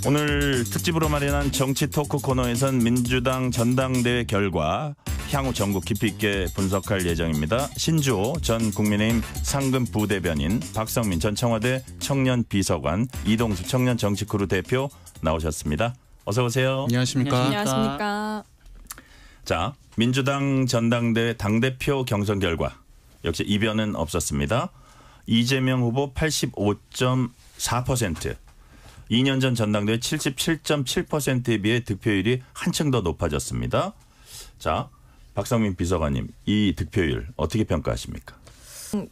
오늘 특집으로 마련한 정치 토크 코너에선 민주당 전당대회 결과 향후 전국 깊이 있게 분석할 예정입니다. 신주호 전 국민의힘 상금 부대변인, 박성민 전 청와대 청년 비서관, 이동수 청년 정치크루 대표 나오셨습니다. 어서 오세요. 안녕하십니까. 안녕하십니까. 자, 민주당 전당대회 당대표 경선 결과 역시 이변은 없었습니다. 이재명 후보 85.4%, 2년 전 전당대회 77.7%에 비해 득표율이 한층 더 높아졌습니다. 자, 박성민 비서관님, 이 득표율 어떻게 평가하십니까?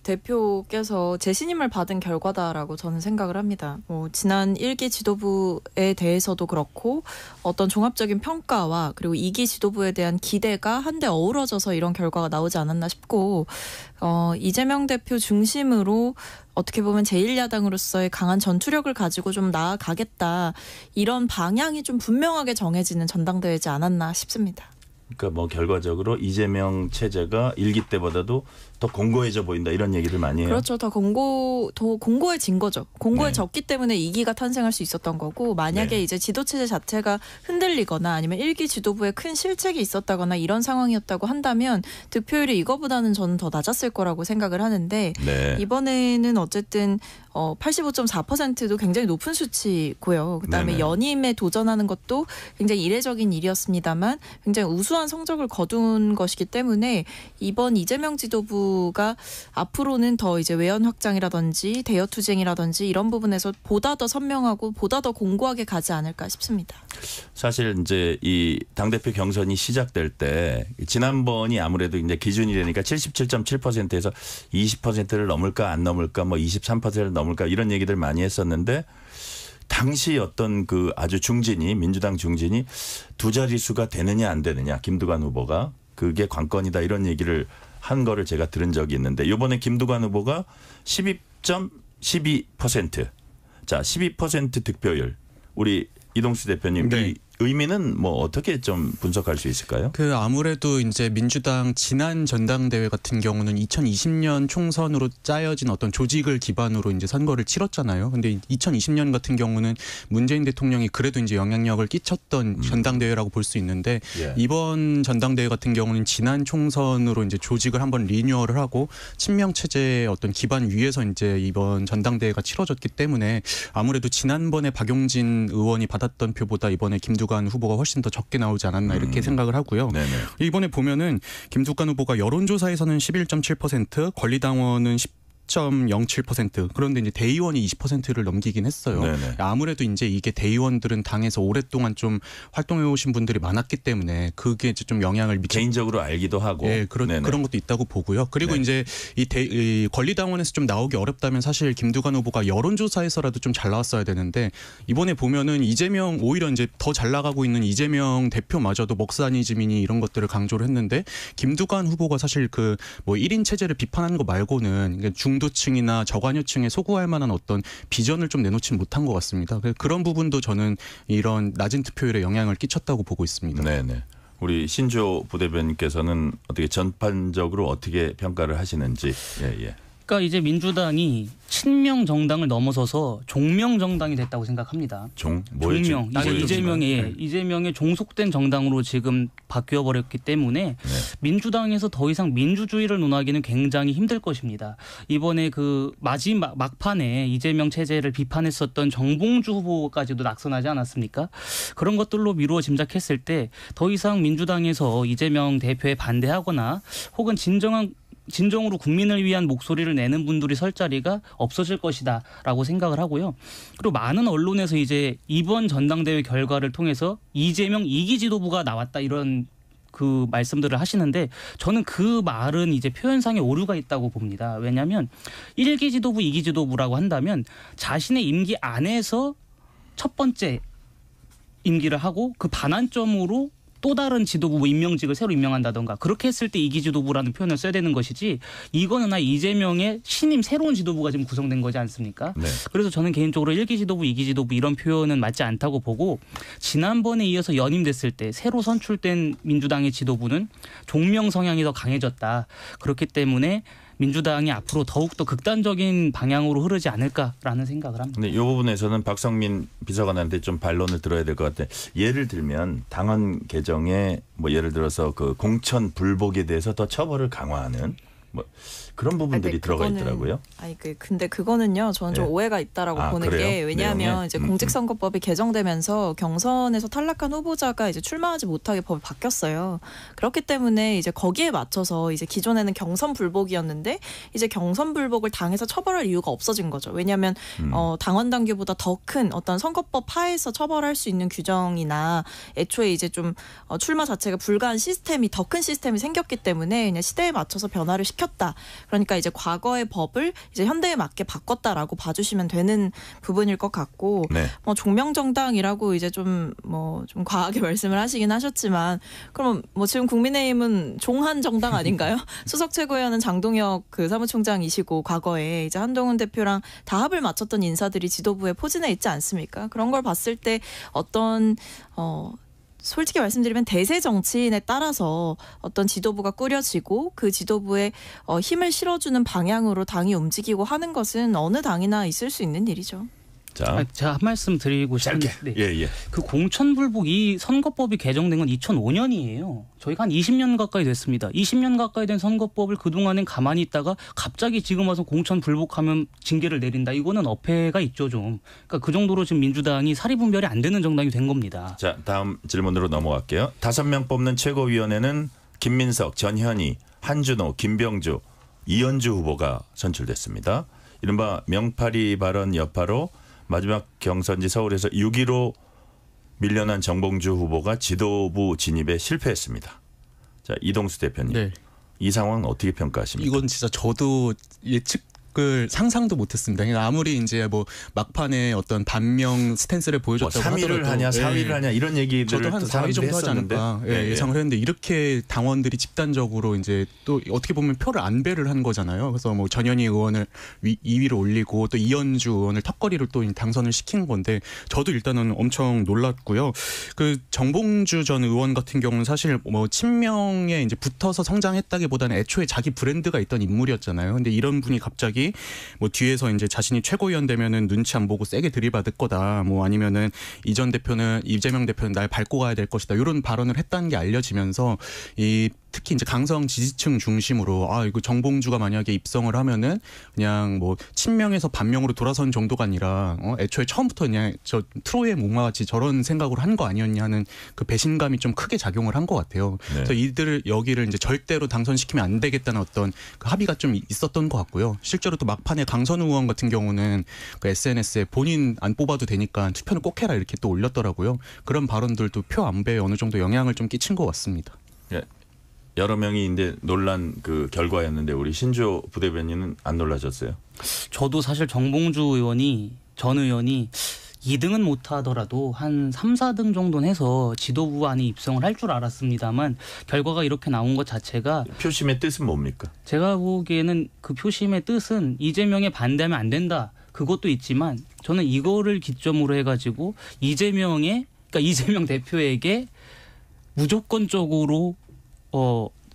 대표께서 재신임을 받은 결과다라고 저는 생각을 합니다. 지난 1기 지도부에 대해서도 그렇고 어떤 종합적인 평가와 그리고 2기 지도부에 대한 기대가 한데 어우러져서 이런 결과가 나오지 않았나 싶고, 이재명 대표 중심으로 어떻게 보면 제1야당으로서의 강한 전투력을 가지고 좀 나아가겠다, 이런 방향이 좀 분명하게 정해지는 전당대회지 않았나 싶습니다. 그러니까 뭐 결과적으로 이재명 체제가 1기 때보다도 더 공고해져 보인다, 이런 얘기를 많이 해요. 그렇죠. 더 공고해진 거죠. 공고해졌기 때문에 2기가 탄생할 수 있었던 거고, 만약에 이제 지도체제 자체가 흔들리거나 아니면 1기 지도부에 큰 실책이 있었다거나 이런 상황이었다고 한다면 득표율이 이거보다는 저는 더 낮았을 거라고 생각을 하는데, 이번에는 어쨌든 85.4%도 굉장히 높은 수치고요. 그다음에 연임에 도전하는 것도 굉장히 이례적인 일이었습니다만 굉장히 우수한 성적을 거둔 것이기 때문에 이번 이재명 지도부가 앞으로는 더 이제 외연 확장이라든지 대여 투쟁이라든지 이런 부분에서 보다 더 선명하고 보다 더 공고하게 가지 않을까 싶습니다. 사실 이제 이 당대표 경선이 시작될 때 지난번이 아무래도 이제 기준이 되니까 77.7%에서 20%를 넘을까 안 넘을까, 뭐 23%를 넘을까, 이런 얘기들 많이 했었는데, 당시 어떤 그 아주 중진이, 민주당 중진이 두 자릿수가 되느냐 안 되느냐, 김두관 후보가 그게 관건이다, 이런 얘기를 한 거를 제가 들은 적이 있는데, 이번에 김두관 후보가 12.12%. 자, 12% 득표율. 우리 이동수 대표님, 이 의미는 뭐 어떻게 좀 분석할 수 있을까요? 아무래도 이제 민주당 지난 전당대회 같은 경우는 2020년 총선으로 짜여진 어떤 조직을 기반으로 이제 선거를 치렀잖아요. 근데 2020년 같은 경우는 문재인 대통령이 그래도 이제 영향력을 끼쳤던 전당대회라고 볼 수 있는데, 이번 전당대회 같은 경우는 지난 총선으로 이제 조직을 한번 리뉴얼을 하고 친명 체제의 어떤 기반 위에서 이제 이번 전당대회가 치러졌기 때문에 아무래도 지난번에 박용진 의원이 받았던 표보다 이번에 김두관 후보가 훨씬 더 적게 나오지 않았나, 이렇게 생각을 하고요. 이번에 보면은 김두관 후보가 여론조사에서는 11.7%, 권리당원은 10.07%, 그런데 이제 대의원이 20%를 넘기긴 했어요. 아무래도 이제 이게 대의원들은 당에서 오랫동안 좀 활동해 오신 분들이 많았기 때문에 그게 이제 좀 영향을 개인적으로 알기도 하고, 그런 것도 있다고 보고요. 그리고 이제 이 권리당원에서 좀 나오기 어렵다면 사실 김두관 후보가 여론조사에서라도 좀 잘 나왔어야 되는데, 이번에 보면은 이재명, 오히려 이제 더 잘 나가고 있는 이재명 대표마저도 먹사니즘이니 이런 것들을 강조를 했는데, 김두관 후보가 사실 그 뭐 1인 체제를 비판하는 거 말고는 중도층이나 저관여층에 소구할 만한 어떤 비전을 좀 내놓지 못한 것 같습니다. 그런 부분도 저는 이런 낮은 득표율에 영향을 끼쳤다고 보고 있습니다. 우리 신주호 부대변인께서는 어떻게 전반적으로 어떻게 평가를 하시는지. 그러니까 이제 민주당이 친명 정당을 넘어서서 종명 정당이 됐다고 생각합니다. 종명. 이재명의 종속된 정당으로 지금 바뀌어 버렸기 때문에 민주당에서 더 이상 민주주의를 논하기는 굉장히 힘들 것입니다. 이번에 그 마지막 막판에 이재명 체제를 비판했었던 정봉주 후보까지도 낙선하지 않았습니까? 그런 것들로 미루어 짐작했을 때 더 이상 민주당에서 이재명 대표에 반대하거나 혹은 진정으로 국민을 위한 목소리를 내는 분들이 설 자리가 없어질 것이다라고 생각을 하고요. 그리고 많은 언론에서 이제 이번 전당대회 결과를 통해서 이재명 2기 지도부가 나왔다, 이런 그 말씀들을 하시는데, 저는 그 말은 이제 표현상의 오류가 있다고 봅니다. 왜냐하면 1기 지도부, 2기 지도부라고 한다면 자신의 임기 안에서 첫 번째 임기를 하고 그 반환점으로 또 다른 지도부 임명직을 새로 임명한다던가, 그렇게 했을 때 2기 지도부라는 표현을 써야 되는 것이지, 이거는 이재명의 신임 새로운 지도부가 지금 구성된 거지 않습니까? 그래서 저는 개인적으로 1기 지도부, 2기 지도부 이런 표현은 맞지 않다고 보고, 지난번에 이어서 연임됐을 때 새로 선출된 민주당의 지도부는 종명 성향이 더 강해졌다. 그렇기 때문에 민주당이 앞으로 더욱더 극단적인 방향으로 흐르지 않을까라는 생각을 합니다. 근데 이 부분에서는 박성민 비서관한테 좀 반론을 들어야 될 것 같아요. 예를 들면 당헌 개정에 뭐 예를 들어서 그 공천 불복에 대해서 더 처벌을 강화하는 뭐 그런 부분들이 들어가 있더라고요. 근데 그거는요, 저는 좀 오해가 있다라고 보는 그래요? 게 왜냐하면 내용에? 이제 공직선거법이 개정되면서 경선에서 탈락한 후보자가 이제 출마하지 못하게 법이 바뀌었어요. 그렇기 때문에 이제 거기에 맞춰서 이제 기존에는 경선 불복이었는데 이제 경선 불복을 당해서 처벌할 이유가 없어진 거죠. 왜냐하면 당원 당규보다 더 큰 어떤 선거법 하에서 처벌할 수 있는 규정이나 애초에 이제 좀 출마 자체가 불가한 시스템이 더 큰 시스템이 생겼기 때문에 그냥 시대에 맞춰서 변화를 시켰다. 그러니까 이제 과거의 법을 이제 현대에 맞게 바꿨다라고 봐주시면 되는 부분일 것 같고, 네. 뭐 종명정당이라고 이제 좀 과하게 말씀을 하시긴 하셨지만, 그럼 뭐 지금 국민의힘은 종한 정당 아닌가요? 수석 최고위원은 장동혁 그 사무총장이시고 과거에 이제 한동훈 대표랑 다 합을 맞췄던 인사들이 지도부에 포진해 있지 않습니까? 그런 걸 봤을 때 어떤 솔직히 말씀드리면 대세 정치인에 따라서 어떤 지도부가 꾸려지고 그 지도부에 힘을 실어주는 방향으로 당이 움직이고 하는 것은 어느 당이나 있을 수 있는 일이죠. 자, 제가 한 말씀 드리고 싶은데 예. 그 공천불복 이 선거법이 개정된 건 2005년이에요. 저희가 한 20년 가까이 됐습니다. 20년 가까이 된 선거법을 그동안엔 가만히 있다가 갑자기 지금 와서 공천불복하면 징계를 내린다. 이거는 어폐가 있죠 좀. 그러니까 그 정도로 지금 민주당이 사리분별이 안 되는 정당이 된 겁니다. 자, 다음 질문으로 넘어갈게요. 5명 뽑는 최고위원회는 김민석, 전현희, 한준호, 김병주, 이현주 후보가 선출됐습니다. 이른바 명파리 발언 여파로 마지막 경선지 서울에서 6위로 밀려난 정봉주 후보가 지도부 진입에 실패했습니다. 자, 이동수 대표님. 네. 이 상황은 어떻게 평가하십니까? 이건 진짜 저도 예측을 상상도 못했습니다. 그러니까 아무리 이제 뭐 막판에 어떤 반명 스탠스를 보여줬다고 3위를 하더라도 하냐 4위를 하냐 이런 얘기들을 저도 한 4위 정도 하지 않을까 예상을 했는데 이렇게 당원들이 집단적으로 이제 또 어떻게 보면 표를 안배를 한 거잖아요. 그래서 뭐 전현희 의원을 2위로 올리고 또 이현주 의원을 턱걸이로 또 당선을 시킨 건데 저도 일단은 엄청 놀랐고요. 그 정봉주 전 의원 같은 경우는 사실 뭐 친명에 이제 붙어서 성장했다기보다는 애초에 자기 브랜드가 있던 인물이었잖아요. 근데 이런 분이 갑자기 뭐 뒤에서 이제 자신이 최고위원 되면은 눈치 안 보고 세게 들이받을 거다. 뭐 아니면은 이재명 대표는 날 밟고 가야 될 것이다. 이런 발언을 했다는 게 알려지면서 특히 이제 강성 지지층 중심으로 이거 정봉주가 만약에 입성을 하면은 그냥 뭐 친명에서 반명으로 돌아선 정도가 아니라 애초에 처음부터 그냥 저 트로이의 목마같이 저런 생각으로 한 거 아니었냐 하는 그 배신감이 좀 크게 작용을 한 것 같아요. 네. 그래서 여기를 이제 절대로 당선시키면 안 되겠다는 어떤 그 합의가 좀 있었던 것 같고요. 실제로 또 막판에 강선우 의원 같은 경우는 그 SNS에 본인 안 뽑아도 되니까 투표는 꼭 해라 이렇게 또 올렸더라고요. 그런 발언들도 표 안배에 어느 정도 영향을 좀 끼친 것 같습니다. 예. 여러 명이 이제 논란 그 결과였는데 우리 신조 부대변인은 안 놀라셨어요? 저도 사실 정봉주 전 의원이 2등은 못하더라도 한 3, 4등 정도는 해서 지도부 안에 입성을 할 줄 알았습니다만 결과가 이렇게 나온 것 자체가 표심의 뜻은 뭡니까? 제가 보기에는 그 표심의 뜻은 이재명에 반대하면 안 된다. 그것도 있지만 저는 이거를 기점으로 해가지고 이재명 대표에게 무조건적으로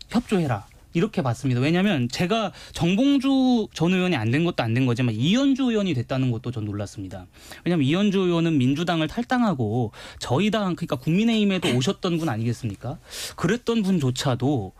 협조해라. 이렇게 봤습니다. 왜냐하면 제가 정봉주 전 의원이 안 된 것도 안 된 거지만 이현주 의원이 됐다는 것도 전 놀랐습니다. 왜냐하면 이현주 의원은 민주당을 탈당하고 저희 당 그러니까 국민의힘에도 오셨던 분 아니겠습니까? 그랬던 분조차도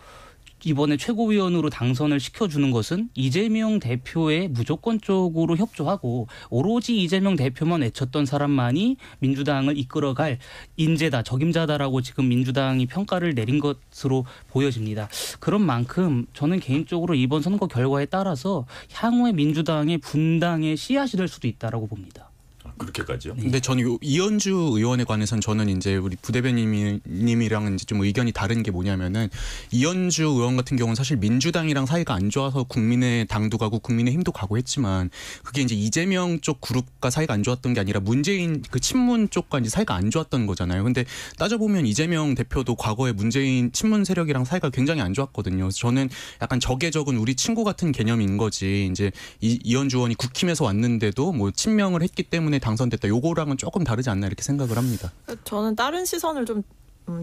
이번에 최고위원으로 당선을 시켜주는 것은 이재명 대표의 무조건적으로 협조하고 오로지 이재명 대표만 외쳤던 사람만이 민주당을 이끌어갈 인재다, 적임자다라고 지금 민주당이 평가를 내린 것으로 보여집니다. 그런 만큼 저는 개인적으로 이번 선거 결과에 따라서 향후의 민주당의 분당의 씨앗이 될 수도 있다라고 봅니다. 그렇게까지요? 근데 저는 이현주 의원에 관해서는 저는 이제 우리 부대변인님이랑 이제 좀 의견이 다른 게 뭐냐면은 이현주 의원 같은 경우는 사실 민주당이랑 사이가 안 좋아서 국민의당도 가고 국민의힘도 가고 했지만 그게 이제 이재명 쪽 그룹과 사이가 안 좋았던 게 아니라 문재인 그 친문 쪽과 이제 사이가 안 좋았던 거잖아요. 근데 따져보면 이재명 대표도 과거에 문재인 친문 세력이랑 사이가 굉장히 안 좋았거든요. 그래서 저는 약간 적의 적은 우리 친구 같은 개념인 거지. 이제 이현주 의원이 국힘에서 왔는데도 뭐 친명을 했기 때문에 당선됐다. 요거랑은 조금 다르지 않나 이렇게 생각을 합니다. 저는 다른 시선을 좀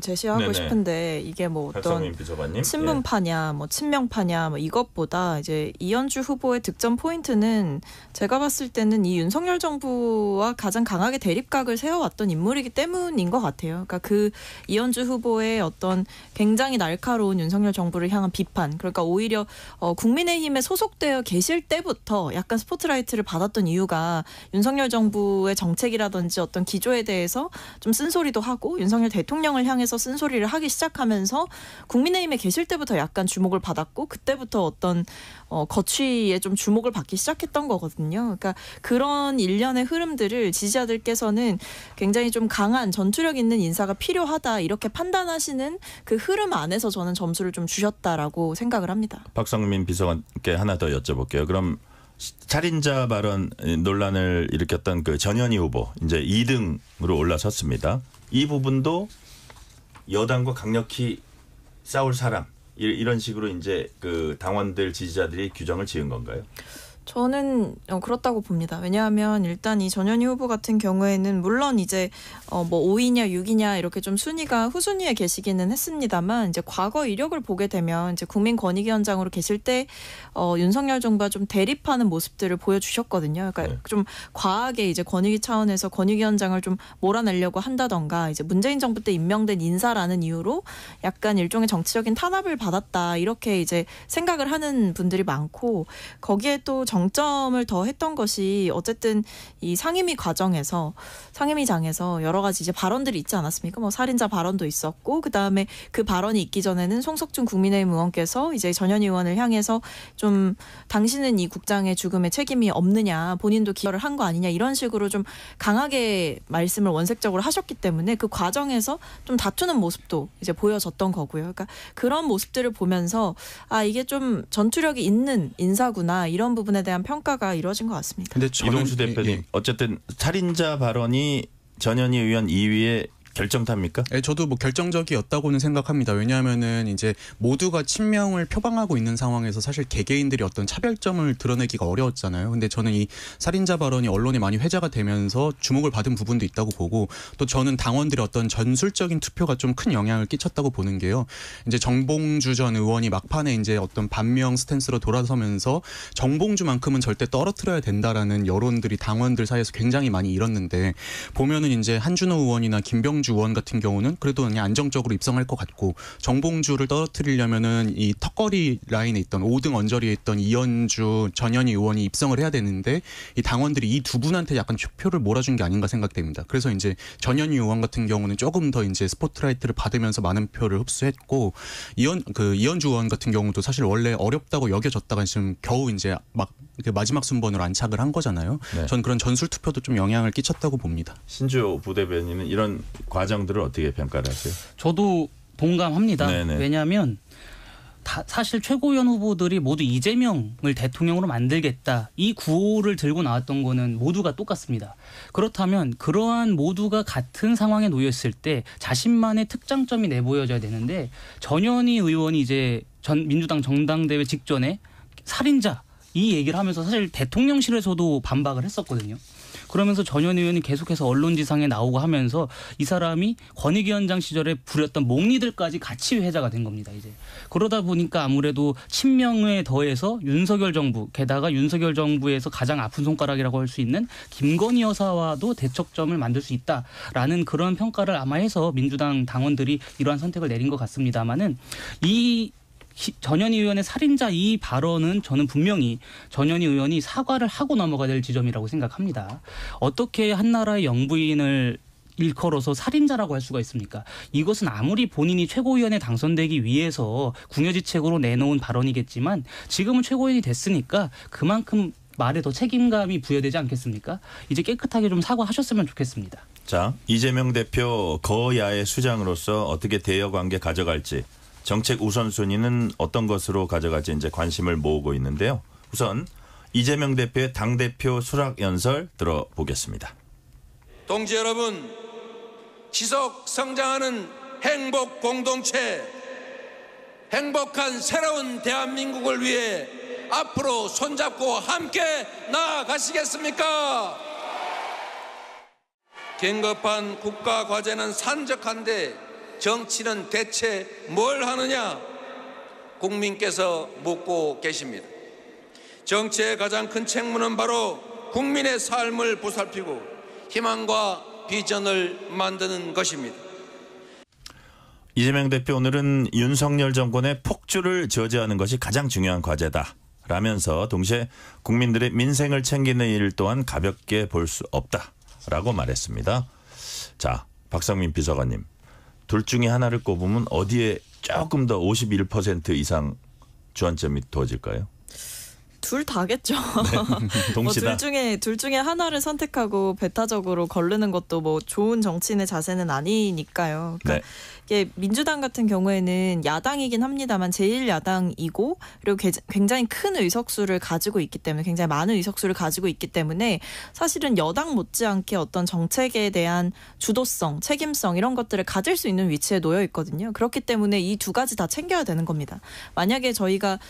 제시하고 네네. 싶은데 이게 뭐 어떤 박성민 비서관님. 친문파냐, 뭐 친명파냐, 뭐 이것보다 이제 이현주 후보의 득점 포인트는 제가 봤을 때는 이 윤석열 정부와 가장 강하게 대립각을 세워왔던 인물이기 때문인 것 같아요. 그러니까 그 이현주 후보의 어떤 굉장히 날카로운 윤석열 정부를 향한 비판, 그러니까 오히려 국민의힘에 소속되어 계실 때부터 약간 스포트라이트를 받았던 이유가 윤석열 정부의 정책이라든지 어떤 기조에 대해서 좀 쓴소리도 하고 윤석열 대통령을 향해서 쓴소리를 하기 시작하면서 국민의힘에 계실 때부터 약간 주목을 받았고 그때부터 어떤 거취에 좀 주목을 받기 시작했던 거거든요. 그러니까 그런 일련의 흐름들을 지지자들께서는 굉장히 좀 강한 전투력 있는 인사가 필요하다 이렇게 판단하시는 그 흐름 안에서 저는 점수를 좀 주셨다라고 생각을 합니다. 박성민 비서관께 하나 더 여쭤볼게요. 그럼 살인자 발언 논란을 일으켰던 그 전현희 후보 이제 2등으로 올라섰습니다. 이 부분도 여당과 강력히 싸울 사람 이런 식으로 이제 그 당원들 지지자들이 규정을 지은 건가요? 저는 그렇다고 봅니다. 왜냐하면 일단 이 전현희 후보 같은 경우에는 물론 이제 뭐 5위냐 6위냐 이렇게 좀 순위가 후순위에 계시기는 했습니다만 이제 과거 이력을 보게 되면 이제 국민권익위원장으로 계실 때 윤석열 정부와 좀 대립하는 모습들을 보여주셨거든요. 그러니까 네. 좀 과하게 이제 권익위 차원에서 권익위원장을 좀 몰아내려고 한다던가 이제 문재인 정부 때 임명된 인사라는 이유로 약간 일종의 정치적인 탄압을 받았다 이렇게 이제 생각을 하는 분들이 많고 거기에 또 정점을 더 했던 것이 어쨌든 이 상임위 과정에서 상임위장에서 여러 가지 이제 발언들이 있지 않았습니까? 뭐 살인자 발언도 있었고 그다음에 그 발언이 있기 전에는 송석준 국민의힘 의원께서 이제 전현희 의원을 향해서 좀 당신은 이 국장의 죽음에 책임이 없느냐 본인도 기여를 한 거 아니냐 이런 식으로 좀 강하게 말씀을 원색적으로 하셨기 때문에 그 과정에서 좀 다투는 모습도 이제 보여졌던 거고요. 그러니까 그런 모습들을 보면서 아 이게 좀 전투력이 있는 인사구나 이런 부분에 대한 평가가 이루어진 것 같습니다. 근데 이동수 대표님 어쨌든 살인자 발언이 전현희 의원 2위에 결정탑니까? 네, 저도 뭐 결정적이었다고는 생각합니다. 왜냐하면은 이제 모두가 친명을 표방하고 있는 상황에서 사실 개개인들이 어떤 차별점을 드러내기가 어려웠잖아요. 근데 저는 이 살인자 발언이 언론에 많이 회자가 되면서 주목을 받은 부분도 있다고 보고 또 저는 당원들의 어떤 전술적인 투표가 좀 큰 영향을 끼쳤다고 보는 게요. 이제 정봉주 전 의원이 막판에 이제 어떤 반명 스탠스로 돌아서면서 정봉주만큼은 절대 떨어뜨려야 된다라는 여론들이 당원들 사이에서 굉장히 많이 일었는데 보면은 이제 한준호 의원이나 김병 주 의원 같은 경우는 그래도 그냥 안정적으로 입성할 것 같고 정봉주를 떨어뜨리려면은 이 턱걸이 라인에 있던 5등 언저리에 있던 이현주 전현희 의원이 입성을 해야 되는데 이 당원들이 이 두 분한테 약간 표를 몰아준 게 아닌가 생각됩니다. 그래서 이제 전현희 의원 같은 경우는 조금 더 이제 스포트라이트를 받으면서 많은 표를 흡수했고 이현주 의원 같은 경우도 사실 원래 어렵다고 여겨졌다가 지금 겨우 이제 막 마지막 순번으로 안착을 한 거잖아요. 네. 전 그런 전술 투표도 좀 영향을 끼쳤다고 봅니다. 신주호 부대변인은 이런 과정들을 어떻게 평가를 하세요? 저도 동감합니다. 네네. 왜냐하면 사실 최고위원 후보들이 모두 이재명을 대통령으로 만들겠다 이 구호를 들고 나왔던 거는 모두가 똑같습니다. 그렇다면 그러한 모두가 같은 상황에 놓였을 때 자신만의 특장점이 내보여져야 되는데 전현희 의원이 이제 전 민주당 정당대회 직전에 살인자 이 얘기를 하면서 사실 대통령실에서도 반박을 했었거든요. 그러면서 전현희 의원이 계속해서 언론지상에 나오고 하면서 이 사람이 권익위원장 시절에 부렸던 목리들까지 같이 회자가 된 겁니다. 이제 그러다 보니까 아무래도 친명에 더해서 윤석열 정부 게다가 윤석열 정부에서 가장 아픈 손가락이라고 할 수 있는 김건희 여사와도 대척점을 만들 수 있다라는 그런 평가를 아마 해서 민주당 당원들이 이러한 선택을 내린 것 같습니다만은 이 전현희 의원의 살인자 이 발언은 저는 분명히 전현희 의원이 사과를 하고 넘어가야 될 지점이라고 생각합니다. 어떻게 한 나라의 영부인을 일컬어서 살인자라고 할 수가 있습니까? 이것은 아무리 본인이 최고위원에 당선되기 위해서 궁여지책으로 내놓은 발언이겠지만 지금은 최고위원이 됐으니까 그만큼 말에 더 책임감이 부여되지 않겠습니까? 이제 깨끗하게 좀 사과하셨으면 좋겠습니다. 자, 이재명 대표 거야의 수장으로서 어떻게 대여 관계 가져갈지 정책 우선순위는 어떤 것으로 가져갈지 이제 관심을 모으고 있는데요. 우선 이재명 대표의 당대표 수락연설 들어보겠습니다. 동지 여러분, 지속 성장하는 행복 공동체, 행복한 새로운 대한민국을 위해 앞으로 손잡고 함께 나아가시겠습니까? 긴급한 국가 과제는 산적한데 정치는 대체 뭘 하느냐 국민께서 묻고 계십니다. 정치의 가장 큰 책무는 바로 국민의 삶을 보살피고 희망과 비전을 만드는 것입니다. 이재명 대표 오늘은 윤석열 정권의 폭주를 저지하는 것이 가장 중요한 과제다 라면서 동시에 국민들의 민생을 챙기는 일 또한 가볍게 볼 수 없다라고 말했습니다. 자, 박상민 비서관님. 둘 중에 하나를 꼽으면 어디에 조금 더 51% 이상 주안점이 두어질까요? 둘 다겠죠. 네, 동시다. 둘 중에 하나를 선택하고 배타적으로 거르는 것도 뭐 좋은 정치인의 자세는 아니니까요. 그러니까 네. 이게 민주당 같은 경우에는 야당이긴 합니다만 제1야당이고 그리고 굉장히 큰 의석수를 가지고 있기 때문에 굉장히 많은 의석수를 가지고 있기 때문에 사실은 여당 못지않게 어떤 정책에 대한 주도성, 책임성 이런 것들을 가질 수 있는 위치에 놓여 있거든요. 그렇기 때문에 이 두 가지 다 챙겨야 되는 겁니다. 만약에 저희가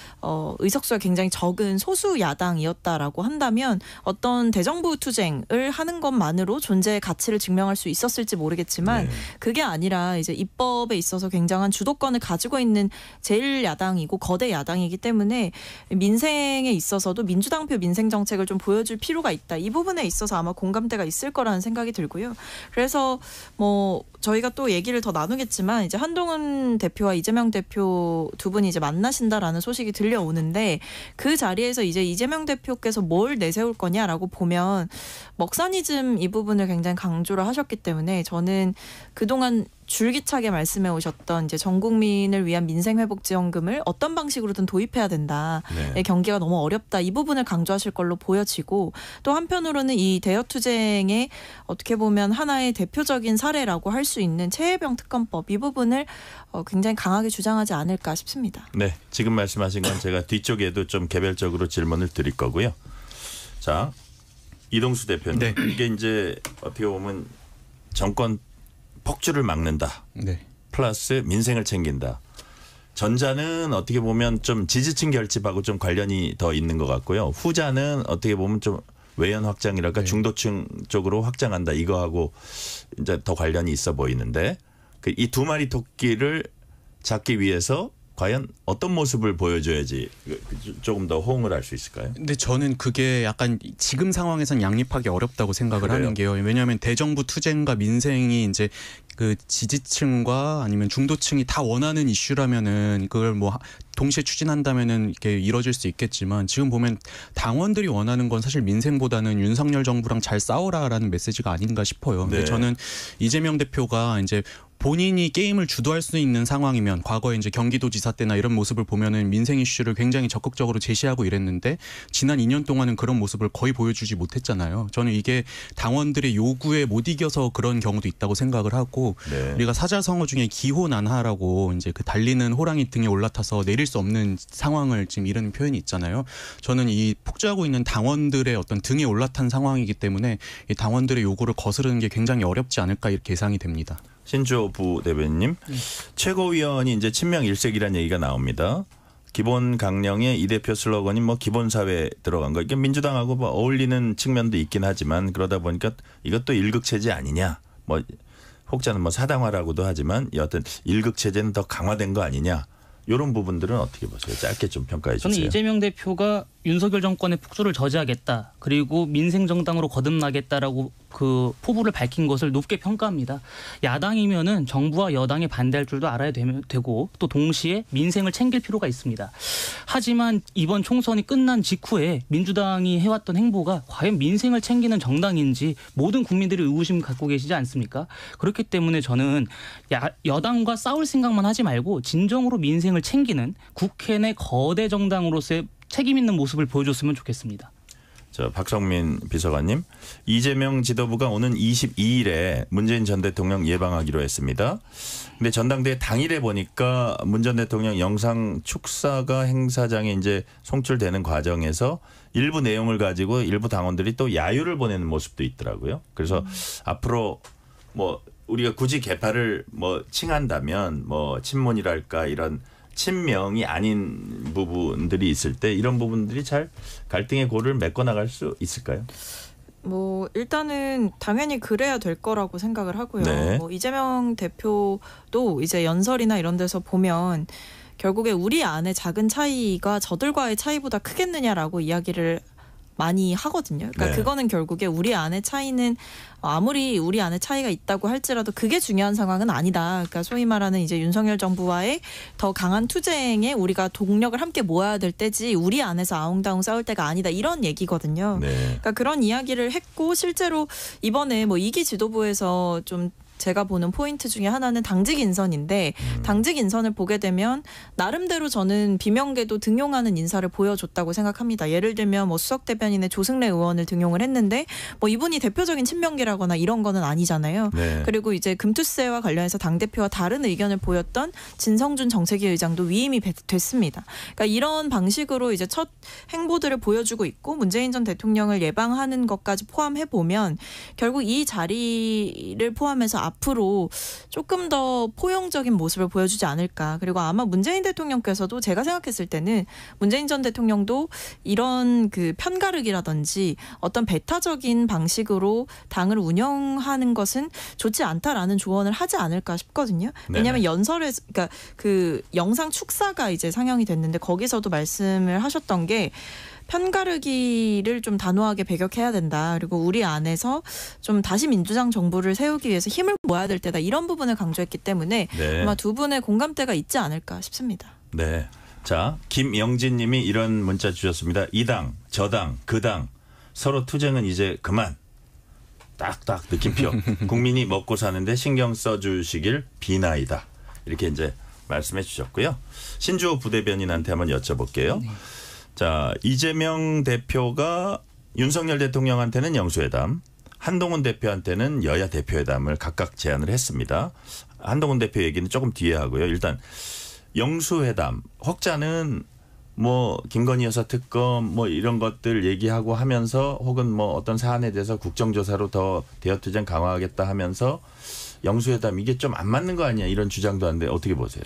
의석수가 굉장히 적은 소수 야당이었다라고 한다면 어떤 대정부 투쟁을 하는 것만으로 존재의 가치를 증명할 수 있었을지 모르겠지만 그게 아니라 이제 입법에 있어서 굉장한 주도권을 가지고 있는 제1야당이고 거대 야당이기 때문에 민생에 있어서도 민주당표 민생 정책을 좀 보여줄 필요가 있다. 이 부분에 있어서 아마 공감대가 있을 거라는 생각이 들고요. 그래서 뭐 저희가 또 얘기를 더 나누겠지만 이제 한동훈 대표와 이재명 대표 두 분이 이제 만나신다라는 소식이 들려오는데 그 자리에서 이제 이재명 대표께서 뭘 내세울 거냐라고 보면 먹사니즘 이 부분을 굉장히 강조를 하셨기 때문에 저는 그동안 줄기차게 말씀해 오셨던 이제 전 국민을 위한 민생회복지원금을 어떤 방식으로든 도입해야 된다. 네. 경기가 너무 어렵다. 이 부분을 강조하실 걸로 보여지고 또 한편으로는 이 대여투쟁의 어떻게 보면 하나의 대표적인 사례라고 할 수 있는 최혜병 특검법 이 부분을 굉장히 강하게 주장하지 않을까 싶습니다. 네, 지금 말씀하신 건 제가 뒤쪽에도 좀 개별적으로 질문을 드릴 거고요. 자, 이동수 대표님. 네. 이게 이제 어떻게 보면 정권 폭주를 막는다. 네. 플러스 민생을 챙긴다. 전자는 어떻게 보면 좀 지지층 결집하고 좀 관련이 더 있는 것 같고요. 후자는 어떻게 보면 좀 외연 확장이랄까 네. 중도층 쪽으로 확장한다. 이거하고 이제 더 관련이 있어 보이는데 이 두 마리 토끼를 잡기 위해서 과연 어떤 모습을 보여줘야지 조금 더 호응을 할 수 있을까요? 근데 저는 그게 약간 지금 상황에선 양립하기 어렵다고 생각을 그래요? 하는 게요. 왜냐하면 대정부 투쟁과 민생이 이제 그 지지층과 아니면 중도층이 다 원하는 이슈라면은 그걸 뭐 동시에 추진한다면은 이렇게 이뤄질 수 있겠지만 지금 보면 당원들이 원하는 건 사실 민생보다는 윤석열 정부랑 잘 싸워라라는 메시지가 아닌가 싶어요. 근데 네. 저는 이재명 대표가 이제 본인이 게임을 주도할 수 있는 상황이면 과거에 이제 경기도지사 때나 이런 모습을 보면은 민생 이슈를 굉장히 적극적으로 제시하고 이랬는데 지난 2년 동안은 그런 모습을 거의 보여주지 못했잖아요. 저는 이게 당원들의 요구에 못 이겨서 그런 경우도 있다고 생각을 하고 네. 우리가 사자성어 중에 기호난하라고 이제 그 달리는 호랑이 등에 올라타서 내릴 수 없는 상황을 지금 이런 표현이 있잖아요. 저는 이 폭주하고 있는 당원들의 어떤 등에 올라탄 상황이기 때문에 이 당원들의 요구를 거스르는 게 굉장히 어렵지 않을까 이렇게 예상이 됩니다. 신조 부대변인님, 최고위원이 이제 친명 일색이라는 얘기가 나옵니다. 기본 강령의 이 대표 슬로건이 뭐 기본 사회 들어간 거. 이게 민주당하고 뭐 어울리는 측면도 있긴 하지만 그러다 보니까 이것도 일극 체제 아니냐. 뭐 혹자는 뭐 사당화라고도 하지만 여하튼 일극 체제는 더 강화된 거 아니냐. 이런 부분들은 어떻게 보세요? 짧게 좀 평가해 주세요. 저는 이재명 대표가 윤석열 정권의 폭주를 저지하겠다. 그리고 민생 정당으로 거듭나겠다라고 그 포부를 밝힌 것을 높게 평가합니다. 야당이면은 정부와 여당에 반대할 줄도 알아야 되고 또 동시에 민생을 챙길 필요가 있습니다. 하지만 이번 총선이 끝난 직후에 민주당이 해왔던 행보가 과연 민생을 챙기는 정당인지 모든 국민들이 의구심 갖고 계시지 않습니까? 그렇기 때문에 저는 여당과 싸울 생각만 하지 말고 진정으로 민생을 챙기는 국회 내 거대 정당으로서의 책임 있는 모습을 보여줬으면 좋겠습니다. 저 박성민 비서관님, 이재명 지도부가 오는 22일에 문재인 전 대통령 예방하기로 했습니다. 근데 전당대회 당일에 보니까 문 전 대통령 영상 축사가 행사장에 이제 송출되는 과정에서 일부 내용을 가지고 일부 당원들이 또 야유를 보내는 모습도 있더라고요. 그래서 앞으로 뭐 우리가 굳이 개파를 뭐 칭한다면 뭐 친문이랄까 이런 친명이 아닌 부분들이 있을 때 이런 부분들이 잘 갈등의 고를 메꿔 나갈 수 있을까요? 뭐 일단은 당연히 그래야 될 거라고 생각을 하고요. 네. 뭐 이재명 대표도 이제 연설이나 이런 데서 보면 결국에 우리 안에 작은 차이가 저들과의 차이보다 크겠느냐라고 이야기를 많이 하거든요. 그러니까 네. 그거는 결국에 우리 안에 차이는 아무리 우리 안에 차이가 있다고 할지라도 그게 중요한 상황은 아니다. 그러니까 소위 말하는 이제 윤석열 정부와의 더 강한 투쟁에 우리가 동력을 함께 모아야 될 때지 우리 안에서 아웅다웅 싸울 때가 아니다. 이런 얘기거든요. 네. 그러니까 그런 이야기를 했고 실제로 이번에 뭐 2기 지도부에서 좀 제가 보는 포인트 중에 하나는 당직 인선인데 당직 인선을 보게 되면 나름대로 저는 비명계도 등용하는 인사를 보여줬다고 생각합니다. 예를 들면 뭐 수석 대변인의 조승래 의원을 등용을 했는데 뭐 이분이 대표적인 친명계라거나 이런 거는 아니잖아요. 네. 그리고 이제 금투세와 관련해서 당대표와 다른 의견을 보였던 진성준 정책위 의장도 위임이 됐습니다. 그러니까 이런 방식으로 이제 첫 행보들을 보여주고 있고 문재인 전 대통령을 예방하는 것까지 포함해 보면 결국 이 자리를 포함해서 앞으로 조금 더 포용적인 모습을 보여주지 않을까. 그리고 아마 문재인 대통령께서도 제가 생각했을 때는 문재인 전 대통령도 이런 그 편가르기라든지 어떤 배타적인 방식으로 당을 운영하는 것은 좋지 않다라는 조언을 하지 않을까 싶거든요. 왜냐하면 연설에서 그러니까 그 영상 축사가 이제 상영이 됐는데 거기서도 말씀을 하셨던 게 편가르기를 좀 단호하게 배격해야 된다. 그리고 우리 안에서 좀 다시 민주당 정부를 세우기 위해서 힘을 모아야 될 때다. 이런 부분을 강조했기 때문에 네. 아마 두 분의 공감대가 있지 않을까 싶습니다. 네. 자, 김영진 님이 이런 문자 주셨습니다. 이 당, 저 당, 그 당 서로 투쟁은 이제 그만. 딱딱 느낌표. 국민이 먹고 사는데 신경 써주시길 비나이다. 이렇게 이제 말씀해 주셨고요. 신주호 부대변인한테 한번 여쭤볼게요. 네. 자, 이재명 대표가 윤석열 대통령한테는 영수회담, 한동훈 대표한테는 여야 대표회담을 각각 제안을 했습니다. 한동훈 대표 얘기는 조금 뒤에 하고요. 일단 영수회담, 혹자는 뭐 김건희 여사 특검 뭐 이런 것들 얘기하고 하면서 혹은 뭐 어떤 사안에 대해서 국정조사로 더 대여투쟁 강화하겠다 하면서 영수회담 이게 좀 안 맞는 거 아니야 이런 주장도 하는데 어떻게 보세요?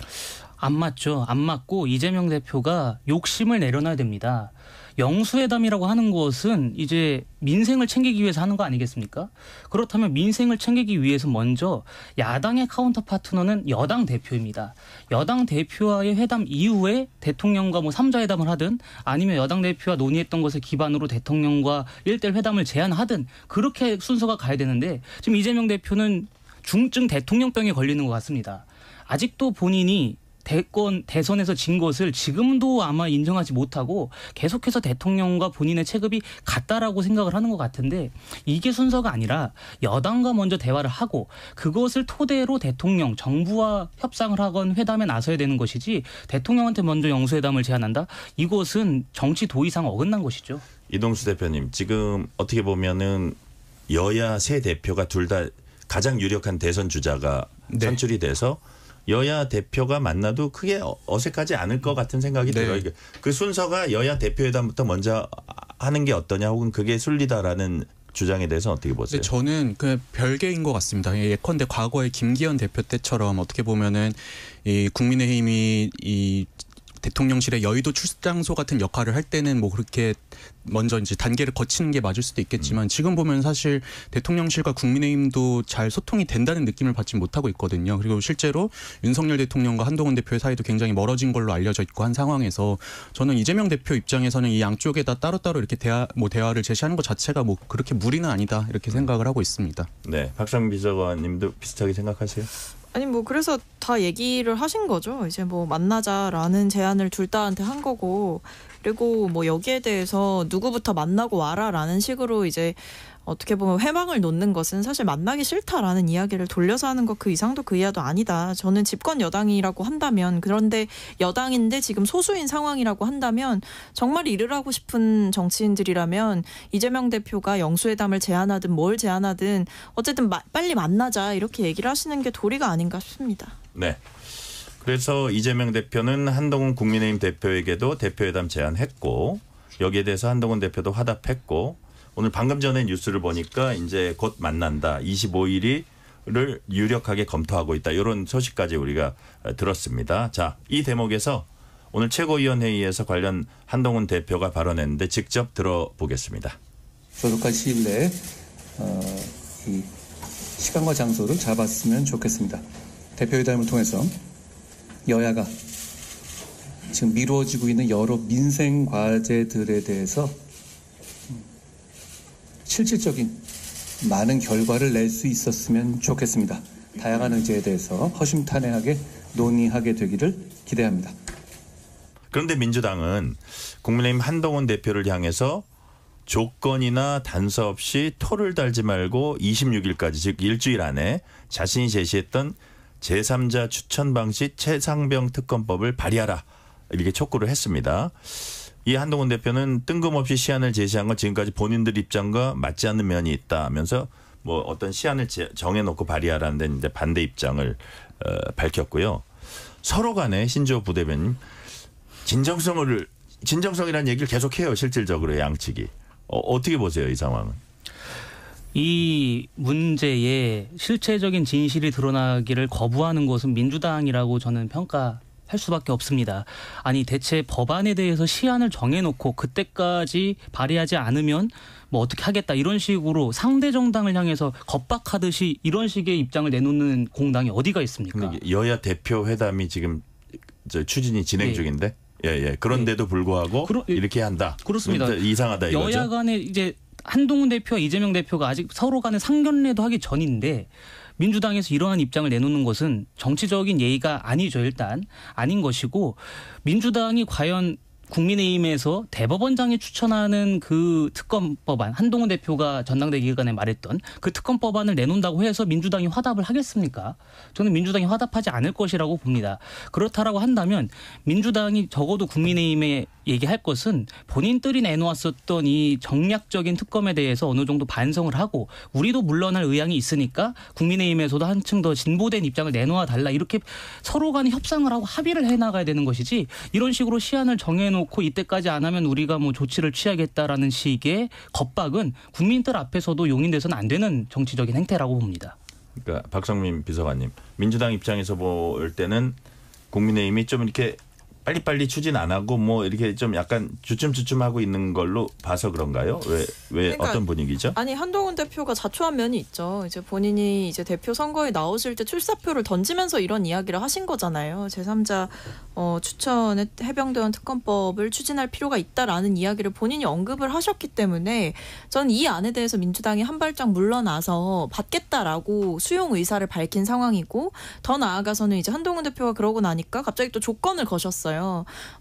안 맞죠. 안 맞고 이재명 대표가 욕심을 내려놔야 됩니다. 영수회담이라고 하는 것은 이제 민생을 챙기기 위해서 하는 거 아니겠습니까? 그렇다면 민생을 챙기기 위해서 먼저 야당의 카운터 파트너는 여당 대표입니다. 여당 대표와의 회담 이후에 대통령과 뭐 3자 회담을 하든 아니면 여당 대표와 논의했던 것을 기반으로 대통령과 1대1 회담을 제안하든 그렇게 순서가 가야 되는데 지금 이재명 대표는 중증 대통령병에 걸리는 것 같습니다. 아직도 본인이 대선에서 진 것을 지금도 아마 인정하지 못하고 계속해서 대통령과 본인의 체급이 같다라고 생각을 하는 것 같은데 이게 순서가 아니라 여당과 먼저 대화를 하고 그것을 토대로 대통령, 정부와 협상을 하건 회담에 나서야 되는 것이지 대통령한테 먼저 영수회담을 제안한다? 이것은 정치 도의상 어긋난 것이죠. 이동수 대표님, 지금 어떻게 보면은 여야 세 대표가 둘 다 가장 유력한 대선 주자가 네. 선출이 돼서 여야 대표가 만나도 크게 어색하지 않을 것 같은 생각이 네. 들어요. 그 순서가 여야 대표회담부터 먼저 하는 게 어떠냐 혹은 그게 순리다라는 주장에 대해서 어떻게 보세요? 근데 저는 그 별개인 것 같습니다. 예컨대 과거에 김기현 대표 때처럼 어떻게 보면은 이 국민의힘이 이 대통령실의 여의도 출장소 같은 역할을 할 때는 뭐 그렇게 먼저 이제 단계를 거치는 게 맞을 수도 있겠지만 지금 보면 사실 대통령실과 국민의힘도 잘 소통이 된다는 느낌을 받지 못하고 있거든요. 그리고 실제로 윤석열 대통령과 한동훈 대표의 사이도 굉장히 멀어진 걸로 알려져 있고 한 상황에서 저는 이재명 대표 입장에서는 이 양쪽에다 따로따로 이렇게 대화를 제시하는 것 자체가 뭐 그렇게 무리는 아니다 이렇게 생각을 하고 있습니다. 네, 박상민 비서관님도 비슷하게 생각하세요? 아니 뭐 그래서 다 얘기를 하신 거죠. 이제 뭐 만나자라는 제안을 둘 다한테 한 거고 그리고 뭐 여기에 대해서 누구부터 만나고 와라라는 식으로 이제 어떻게 보면 회망을 놓는 것은 사실 만나기 싫다라는 이야기를 돌려서 하는 것 그 이상도 그 이하도 아니다. 저는 집권 여당이라고 한다면 그런데 여당인데 지금 소수인 상황이라고 한다면 정말 일을 하고 싶은 정치인들이라면 이재명 대표가 영수회담을 제안하든 뭘 제안하든 어쨌든 빨리 만나자 이렇게 얘기를 하시는 게 도리가 아닌가 싶습니다. 네. 그래서 이재명 대표는 한동훈 국민의힘 대표에게도 대표회담 제안했고 여기에 대해서 한동훈 대표도 화답했고 오늘 방금 전에 뉴스를 보니까 이제 곧 만난다. 25일을 유력하게 검토하고 있다. 이런 소식까지 우리가 들었습니다. 자, 이 대목에서 오늘 최고위원회의에서 관련 한동훈 대표가 발언했는데 직접 들어보겠습니다. 조속한 시일 내에 이 시간과 장소를 잡았으면 좋겠습니다. 대표회담을 통해서 여야가 지금 미루어지고 있는 여러 민생 과제들에 대해서 실질적인 많은 결과를 낼 수 있었으면 좋겠습니다. 다양한 의제에 대해서 허심탄회하게 논의하게 되기를 기대합니다. 그런데 민주당은 국민의힘 한동훈 대표를 향해서 조건이나 단서 없이 토를 달지 말고 26일까지 즉 일주일 안에 자신이 제시했던 제3자 추천 방식 최상병 특검법을 발의하라 이렇게 촉구를 했습니다. 이 한동훈 대표는 뜬금없이 시한을 제시한 건 지금까지 본인들 입장과 맞지 않는 면이 있다면서 뭐 어떤 시한을 정해놓고 발의하라는 데 이제 반대 입장을 밝혔고요. 서로 간에 신지호 부대변인 진정성이라는 얘기를 계속해요. 실질적으로 양측이. 어떻게 보세요 이 상황은? 이 문제에 실체적인 진실이 드러나기를 거부하는 것은 민주당이라고 저는 평가할 수밖에 없습니다. 아니 대체 법안에 대해서 시한을 정해놓고 그때까지 발의하지 않으면 뭐 어떻게 하겠다 이런 식으로 상대 정당을 향해서 겁박하듯이 이런 식의 입장을 내놓는 공당이 어디가 있습니까? 여야 대표 회담이 지금 추진이 진행 중인데 그런데도 불구하고 이렇게 한다. 그렇습니다. 이상하다 이거죠. 여야 간에 이제 한동훈 대표와 이재명 대표가 아직 서로 간에 상견례도 하기 전인데 민주당에서 이러한 입장을 내놓는 것은 정치적인 예의가 아니죠. 일단 아닌 것이고 민주당이 과연 국민의힘에서 대법원장이 추천하는 그 특검법안 한동훈 대표가 전당대회 기간에 말했던 그 특검법안을 내놓는다고 해서 민주당이 화답을 하겠습니까? 저는 민주당이 화답하지 않을 것이라고 봅니다. 그렇다라고 한다면 민주당이 적어도 국민의힘에 얘기할 것은 본인들이 내놓았었던 이 정략적인 특검에 대해서 어느 정도 반성을 하고 우리도 물러날 의향이 있으니까 국민의힘에서도 한층 더 진보된 입장을 내놓아 달라 이렇게 서로 간에 협상을 하고 합의를 해나가야 되는 것이지 이런 식으로 시한을 정해놓고 이때까지 안 하면 우리가 뭐 조치를 취하겠다라는 식의 겁박은 국민들 앞에서도 용인돼서는 안 되는 정치적인 행태라고 봅니다. 그러니까 박성민 비서관님 민주당 입장에서 볼 때는 국민의힘이 좀 이렇게 빨리빨리 추진 안 하고 뭐 이렇게 좀 약간 주춤주춤하고 있는 걸로 봐서 그런가요? 왜 그러니까, 어떤 분위기죠? 아니 한동훈 대표가 자초한 면이 있죠. 이제 본인이 이제 대표 선거에 나오실 때 출사표를 던지면서 이런 이야기를 하신 거잖아요. 제3자 추천의 해병대원 특검법을 추진할 필요가 있다라는 이야기를 본인이 언급을 하셨기 때문에 저는 이 안에 대해서 민주당이 한 발짝 물러나서 받겠다라고 수용 의사를 밝힌 상황이고 더 나아가서는 이제 한동훈 대표가 그러고 나니까 갑자기 또 조건을 거셨어요.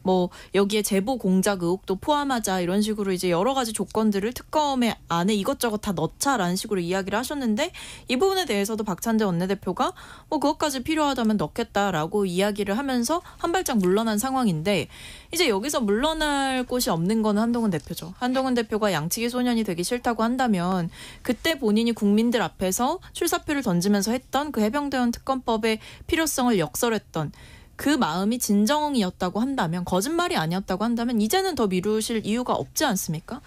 뭐 여기에 제보 공작 의혹도 포함하자 이런 식으로 이제 여러 가지 조건들을 특검에 안에 이것저것 다 넣자라는 식으로 이야기를 하셨는데 이 부분에 대해서도 박찬대 원내대표가 뭐 그것까지 필요하다면 넣겠다라고 이야기를 하면서 한 발짝 물러난 상황인데 이제 여기서 물러날 곳이 없는 건 한동훈 대표죠. 한동훈 대표가 양치기 소년이 되기 싫다고 한다면 그때 본인이 국민들 앞에서 출사표를 던지면서 했던 그 해병대원 특검법의 필요성을 역설했던 그 마음이 진정이었다고 한다면 거짓말이 아니었다고 한다면 이제는 더 미루실 이유가 없지 않습니까?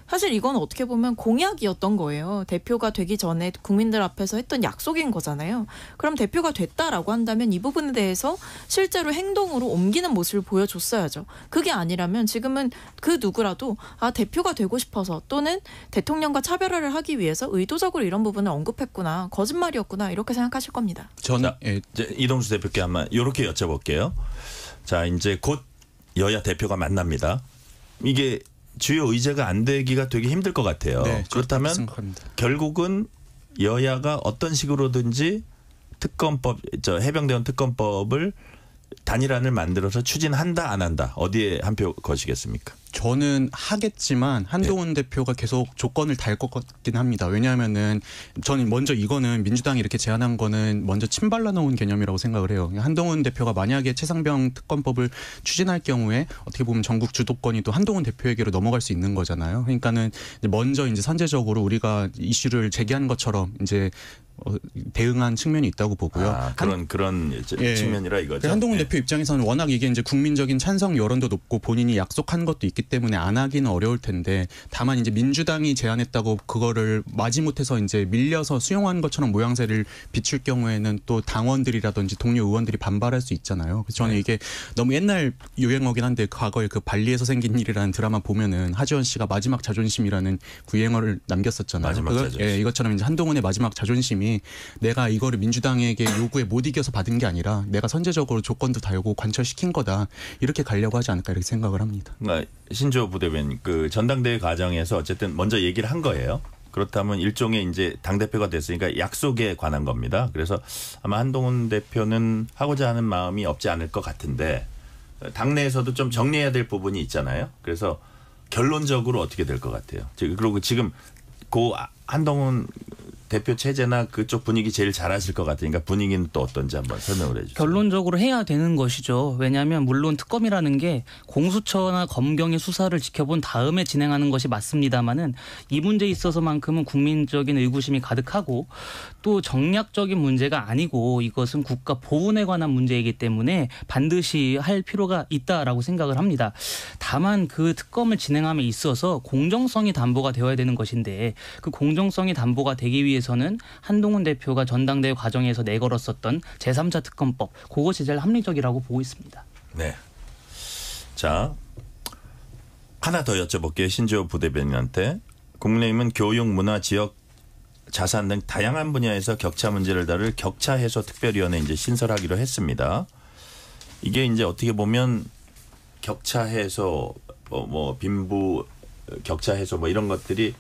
사실 이건 어떻게 보면 공약이었던 거예요. 대표가 되기 전에 국민들 앞에서 했던 약속인 거잖아요. 그럼 대표가 됐다라고 한다면 이 부분에 대해서 실제로 행동으로 옮기는 모습을 보여줬어야죠. 그게 아니라면 지금은 그 누구라도 대표가 되고 싶어서 또는 대통령과 차별화를 하기 위해서 의도적으로 이런 부분을 언급했구나. 거짓말이었구나. 이렇게 생각하실 겁니다. 저는 이제 이동수 대표께 한번 이렇게 여쭤볼게요. 자, 이제 곧 여야 대표가 만납니다. 이게 주요 의제가 안 되기가 되게 힘들 것 같아요. 네, 그렇다면 생각합니다. 결국은 여야가 어떤 식으로든지 해병대원 특검법을 단일안을 만들어서 추진한다 안 한다. 어디에 한 표 거시겠습니까? 저는 하겠지만 한동훈 대표가 계속 조건을 달 것 같긴 합니다. 왜냐하면은 저는 먼저 이거는 민주당이 이렇게 제안한 거는 먼저 침발라 놓은 개념이라고 생각을 해요. 한동훈 대표가 만약에 최상병 특검법을 추진할 경우에 어떻게 보면 전국 주도권이 또 한동훈 대표에게로 넘어갈 수 있는 거잖아요. 그러니까는 먼저 이제 선제적으로 우리가 이슈를 제기한 것처럼 이제 대응한 측면이 있다고 보고요. 그런 측면이라 이거죠. 한동훈 대표 입장에서는 워낙 이게 이제 국민적인 찬성 여론도 높고 본인이 약속한 것도 있기 때문에 안 하기는 어려울 텐데 다만 이제 민주당이 제안했다고 그거를 마지못해서 이제 밀려서 수용한 것처럼 모양새를 비출 경우에는 또 당원들이라든지 동료 의원들이 반발할 수 있잖아요. 그래서 저는 이게 너무 옛날 유행어긴 한데 과거에 그 발리에서 생긴 일이라는 드라마 보면은 하지원 씨가 마지막 자존심이라는 유행어를 남겼었잖아요. 마지막 자존심. 예, 이것처럼 이제 한동훈의 마지막 자존심이 내가 이거를 민주당에게 요구에 못 이겨서 받은 게 아니라 내가 선제적으로 조건도 달고 관철시킨 거다. 이렇게 가려고 하지 않을까 이렇게 생각을 합니다. 그러니까 신조 부대변인 그 전당대회 과정에서 어쨌든 먼저 얘기를 한 거예요. 그렇다면 일종의 이제 당대표가 됐으니까 약속에 관한 겁니다. 그래서 아마 한동훈 대표는 하고자 하는 마음이 없지 않을 것 같은데 당내에서도 좀 정리해야 될 부분이 있잖아요. 그래서 결론적으로 어떻게 될 것 같아요. 그리고 지금 그 한동훈 대표 체제나 그쪽 분위기 제일 잘 아실 것 같으니까 분위기는 또 어떤지 한번 설명을 해 주세요. 결론적으로 해야 되는 것이죠. 왜냐하면 물론 특검이라는 게 공수처나 검경의 수사를 지켜본 다음에 진행하는 것이 맞습니다마는 이 문제에 있어서만큼은 국민적인 의구심이 가득하고 또 정략적인 문제가 아니고 이것은 국가 보훈에 관한 문제이기 때문에 반드시 할 필요가 있다라고 생각을 합니다. 다만 그 특검을 진행함에 있어서 공정성이 담보가 되어야 되는 것인데 그 공정성이 담보가 되기 위해서는 한동훈 대표가 전당대회 과정에서 내걸었었던 제3자 특검법 그것이 제일 합리적이라고 보고 있습니다. 네. 자, 하나 더 여쭤볼게요. 신지호 부대변인한테. 국민의힘은 교육, 문화, 지역, 자산 등 다양한 분야에서 격차 문제를 다룰 격차 해소 특별위원회 이제 신설하기로 했습니다. 이게 이제 어떻게 보면 격차 해소, 뭐 빈부 격차 해소 뭐 이런 것들이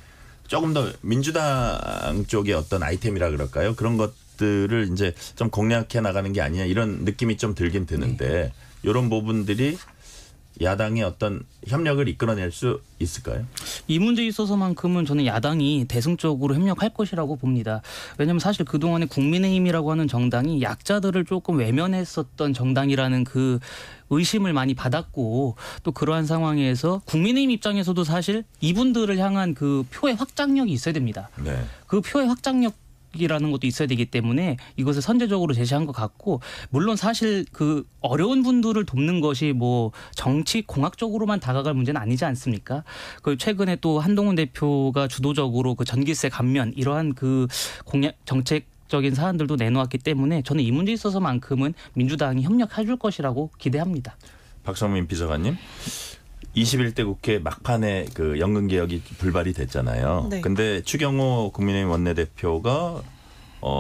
조금 더 민주당 쪽의 어떤 아이템이라 그럴까요? 그런 것들을 이제 좀 공략해 나가는 게 아니냐 이런 느낌이 좀 들긴 드는데 이런 부분들이 야당의 어떤 협력을 이끌어낼 수 있을까요? 이 문제에 있어서만큼은 저는 야당이 대승적으로 협력할 것이라고 봅니다. 왜냐하면 사실 그동안에 국민의힘이라고 하는 정당이 약자들을 조금 외면했었던 정당이라는 그 의심을 많이 받았고 또 그러한 상황에서 국민의힘 입장에서도 사실 이분들을 향한 그 표의 확장력이 있어야 됩니다. 네. 그 표의 확장력 이라는 것도 있어야 되기 때문에 이것을 선제적으로 제시한 것 같고 물론 사실 그 어려운 분들을 돕는 것이 뭐 정치 공학적으로만 다가갈 문제는 아니지 않습니까? 그 최근에 또 한동훈 대표가 주도적으로 그 전기세 감면 이러한 그 공약 정책적인 사안들도 내놓았기 때문에 저는 이 문제에 있어서만큼은 민주당이 협력해 줄 것이라고 기대합니다. 박성민 비서관님. 21대 국회 막판에 그 연금 개혁이 불발이 됐잖아요. 네. 근데 추경호 국민의힘 원내대표가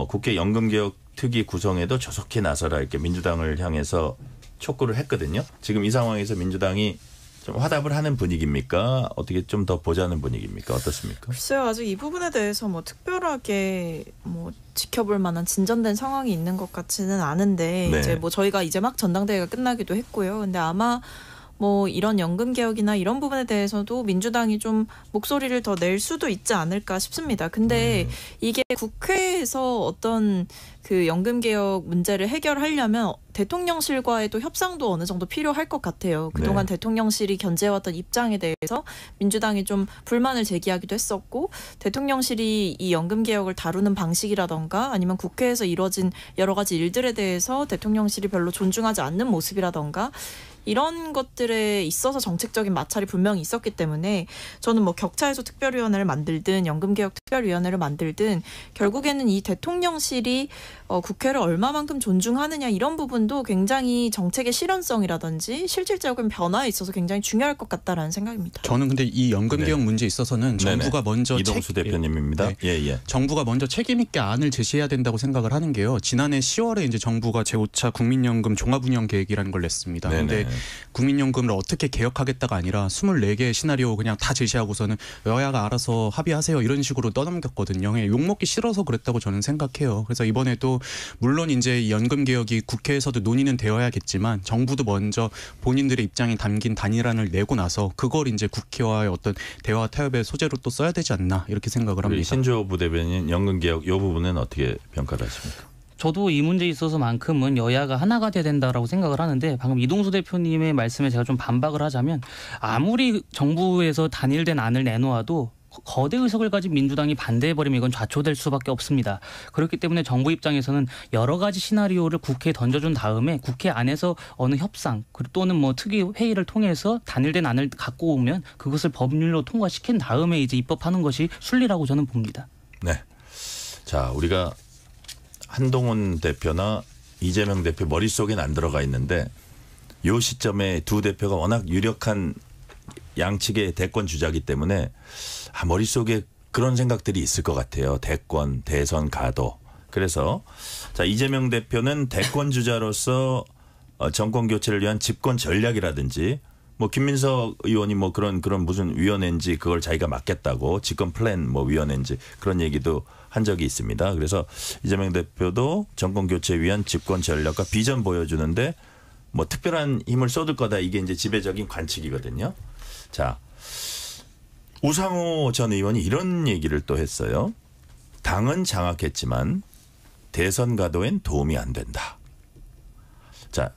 국회 연금 개혁 특위 구성에도 조속히 나서라 이렇게 민주당을 향해서 촉구를 했거든요. 지금 이 상황에서 민주당이 좀 화답을 하는 분위기입니까? 어떻게 좀 더 보자는 분위기입니까? 어떻습니까? 글쎄요, 아직 이 부분에 대해서 뭐 특별하게 뭐 지켜볼 만한 진전된 상황이 있는 것 같지는 않은데 네. 이제 뭐 저희가 이제 막 전당대회가 끝나기도 했고요. 근데 아마 뭐 이런 연금 개혁이나 이런 부분에 대해서도 민주당이 좀 목소리를 더 낼 수도 있지 않을까 싶습니다. 근데 이게 국회에서 어떤 그 연금 개혁 문제를 해결하려면 대통령실과의도 협상도 어느 정도 필요할 것 같아요. 그동안 대통령실이 견제해왔던 입장에 대해서 민주당이 좀 불만을 제기하기도 했었고 대통령실이 이 연금 개혁을 다루는 방식이라던가 아니면 국회에서 이뤄진 여러 가지 일들에 대해서 대통령실이 별로 존중하지 않는 모습이라던가 이런 것들에 있어서 정책적인 마찰이 분명히 있었기 때문에 저는 뭐 격차해소 특별위원회를 만들든 연금개혁 특별위원회를 만들든 결국에는 이 대통령실이 국회를 얼마만큼 존중하느냐 이런 부분도 굉장히 정책의 실현성이라든지 실질적인 변화에 있어서 굉장히 중요할 것 같다라는 생각입니다. 저는 근데 이 연금개혁 문제에 있어서는 정부가 먼저 이동수 대표님입니다. 예. 정부가 먼저 책임 있게 안을 제시해야 된다고 생각을 하는 게요. 지난해 10월에 이제 정부가 제5차 국민연금 종합운영계획이라는 걸 냈습니다. 그런데 국민연금을 어떻게 개혁하겠다가 아니라 24개의 시나리오 그냥 다 제시하고서는 여야가 알아서 합의하세요 이런 식으로 떠넘겼거든요. 욕먹기 싫어서 그랬다고 저는 생각해요. 그래서 이번에도 물론 이제 연금 개혁이 국회에서도 논의는 되어야겠지만 정부도 먼저 본인들의 입장이 담긴 단일안을 내고 나서 그걸 이제 국회와의 어떤 대화 타협의 소재로 또 써야 되지 않나 이렇게 생각을 합니다. 신조 부대변인 연금 개혁 이 부분은 어떻게 평가를 하십니까? 저도 이 문제에 있어서만큼은 여야가 하나가 돼야 된다라고 생각을 하는데 방금 이동수 대표님의 말씀에 제가 좀 반박을 하자면 아무리 정부에서 단일된 안을 내놓아도 거대 의석을 가진 민주당이 반대해버리면 이건 좌초될 수밖에 없습니다. 그렇기 때문에 정부 입장에서는 여러 가지 시나리오를 국회에 던져준 다음에 국회 안에서 어느 협상 또는 뭐 특위 회의를 통해서 단일된 안을 갖고 오면 그것을 법률로 통과시킨 다음에 이제 입법하는 것이 순리라고 저는 봅니다. 네. 자, 우리가 한동훈 대표나 이재명 대표 머릿속엔 안 들어가 있는데 이 시점에 두 대표가 워낙 유력한 양측의 대권 주자이기 때문에 머릿속에 그런 생각들이 있을 것 같아요. 대권, 대선 가도. 그래서 자, 이재명 대표는 대권 주자로서 정권 교체를 위한 집권 전략이라든지 뭐 김민석 의원이 뭐 그런 무슨 위원회인지 그걸 자기가 맡겠다고 집권 플랜 뭐 위원회인지 그런 얘기도 한 적이 있습니다. 그래서 이재명 대표도 정권 교체 위한 집권 전략과 비전 보여주는데 뭐 특별한 힘을 쏟을 거다. 이게 이제 지배적인 관측이거든요. 자, 우상호 전 의원이 이런 얘기를 또 했어요. 당은 장악했지만 대선 가도엔 도움이 안 된다. 자,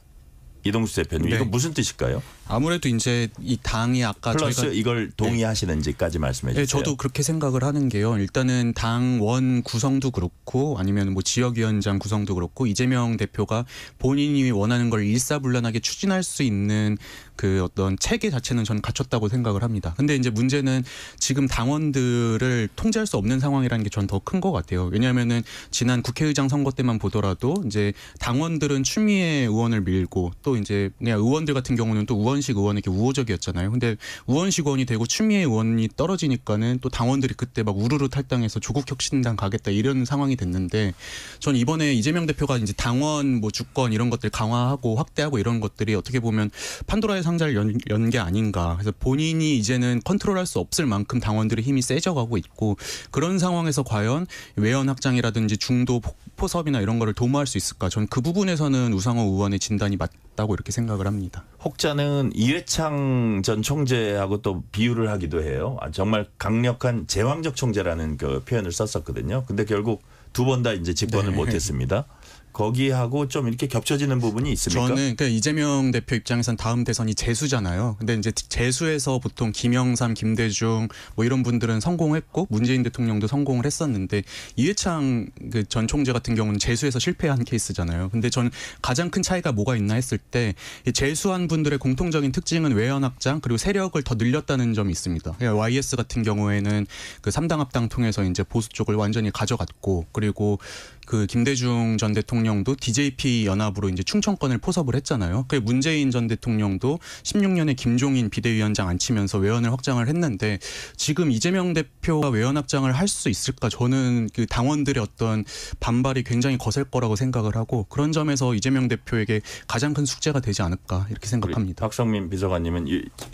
이동수 대표님, 네. 이거 무슨 뜻일까요? 아무래도 이제 이 당이 아까 플러스 저희가 이걸 동의하시는지까지 말씀해 주세요. 네, 저도 그렇게 생각을 하는 게요. 일단은 당원 구성도 그렇고 아니면 뭐 지역위원장 구성도 그렇고 이재명 대표가 본인이 원하는 걸 일사불란하게 추진할 수 있는 그 어떤 체계 자체는 저는 갖췄다고 생각을 합니다. 근데 이제 문제는 지금 당원들을 통제할 수 없는 상황이라는 게 전 더 큰 것 같아요. 왜냐하면은 지난 국회의장 선거 때만 보더라도 이제 당원들은 추미애 의원을 밀고 또 이제 그냥 의원들 같은 경우는 또 우원식 의원에게 우호적이었잖아요. 근데 우원식 의원이 되고 추미애 의원이 떨어지니까는 또 당원들이 그때 막 우르르 탈당해서 조국혁신당 가겠다 이런 상황이 됐는데 전 이번에 이재명 대표가 이제 당원 뭐 주권 이런 것들 강화하고 확대하고 이런 것들이 어떻게 보면 판도라의 상자를 연 게 아닌가. 그래서 본인이 이제는 컨트롤할 수 없을 만큼 당원들의 힘이 세져가고 있고 그런 상황에서 과연 외연 확장이라든지 중도 포섭이나 이런 거를 도모할 수 있을까. 전 그 부분에서는 우상호 의원의 진단이 맞다고 이렇게 생각을 합니다. 혹자는 이회창 전 총재하고 또 비유를 하기도 해요. 정말 강력한 제왕적 총재라는 그 표현을 썼었거든요. 근데 결국 두 번 다 이제 집권을 못했습니다. 거기하고 좀 이렇게 겹쳐지는 부분이 있습니까? 저는 그러니까 이재명 대표 입장에선 다음 대선이 재수잖아요. 근데 이제 재수에서 보통 김영삼, 김대중 뭐 이런 분들은 성공했고 문재인 대통령도 성공을 했었는데 이회창 그 전 총재 같은 경우는 재수에서 실패한 케이스잖아요. 근데 저는 가장 큰 차이가 뭐가 있나 했을 때 재수한 분들의 공통적인 특징은 외연 확장 그리고 세력을 더 늘렸다는 점이 있습니다. YS 같은 경우에는 그 3당 합당 통해서 이제 보수 쪽을 완전히 가져갔고 그리고 그 김대중 전 대통령도 DJP 연합으로 이제 충청권을 포섭을 했잖아요. 그 문재인 전 대통령도 16년에 김종인 비대위원장 앉히면서 외연을 확장을 했는데 지금 이재명 대표가 외연 확장을 할 수 있을까? 저는 그 당원들의 어떤 반발이 굉장히 거셀 거라고 생각을 하고 그런 점에서 이재명 대표에게 가장 큰 숙제가 되지 않을까 이렇게 생각합니다. 박성민 비서관님은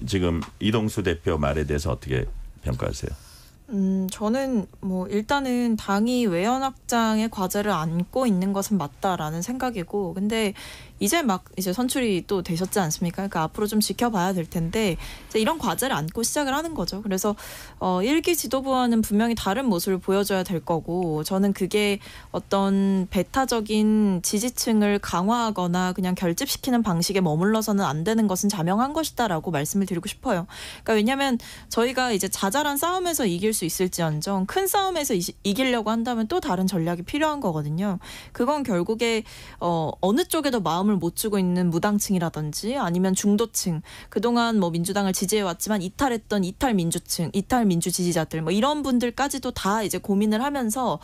지금 이동수 대표 말에 대해서 어떻게 평가하세요? 저는 뭐 일단은 당이 외연 확장의 과제를 안고 있는 것은 맞다라는 생각이고, 근데 이제 선출이 또 되셨지 않습니까? 그러니까 앞으로 좀 지켜봐야 될 텐데 이제 이런 과제를 안고 시작을 하는 거죠. 그래서 1기 지도부와는 분명히 다른 모습을 보여줘야 될 거고, 저는 그게 어떤 배타적인 지지층을 강화하거나 그냥 결집시키는 방식에 머물러서는 안 되는 것은 자명한 것이다라고 말씀을 드리고 싶어요. 그러니까 왜냐하면 저희가 이제 자잘한 싸움에서 이길 수 있을지언정 큰 싸움에서 이기려고 한다면 또 다른 전략이 필요한 거거든요. 그건 결국에 어느 쪽에도 마음을 못 주고 있는 무당층이라든지 아니면 중도층, 그동안 뭐 민주당을 지지해왔지만 이탈했던 이탈 민주층, 이탈 민주 지지자들 뭐 이런 분들까지도 다 이제 고민을 하면서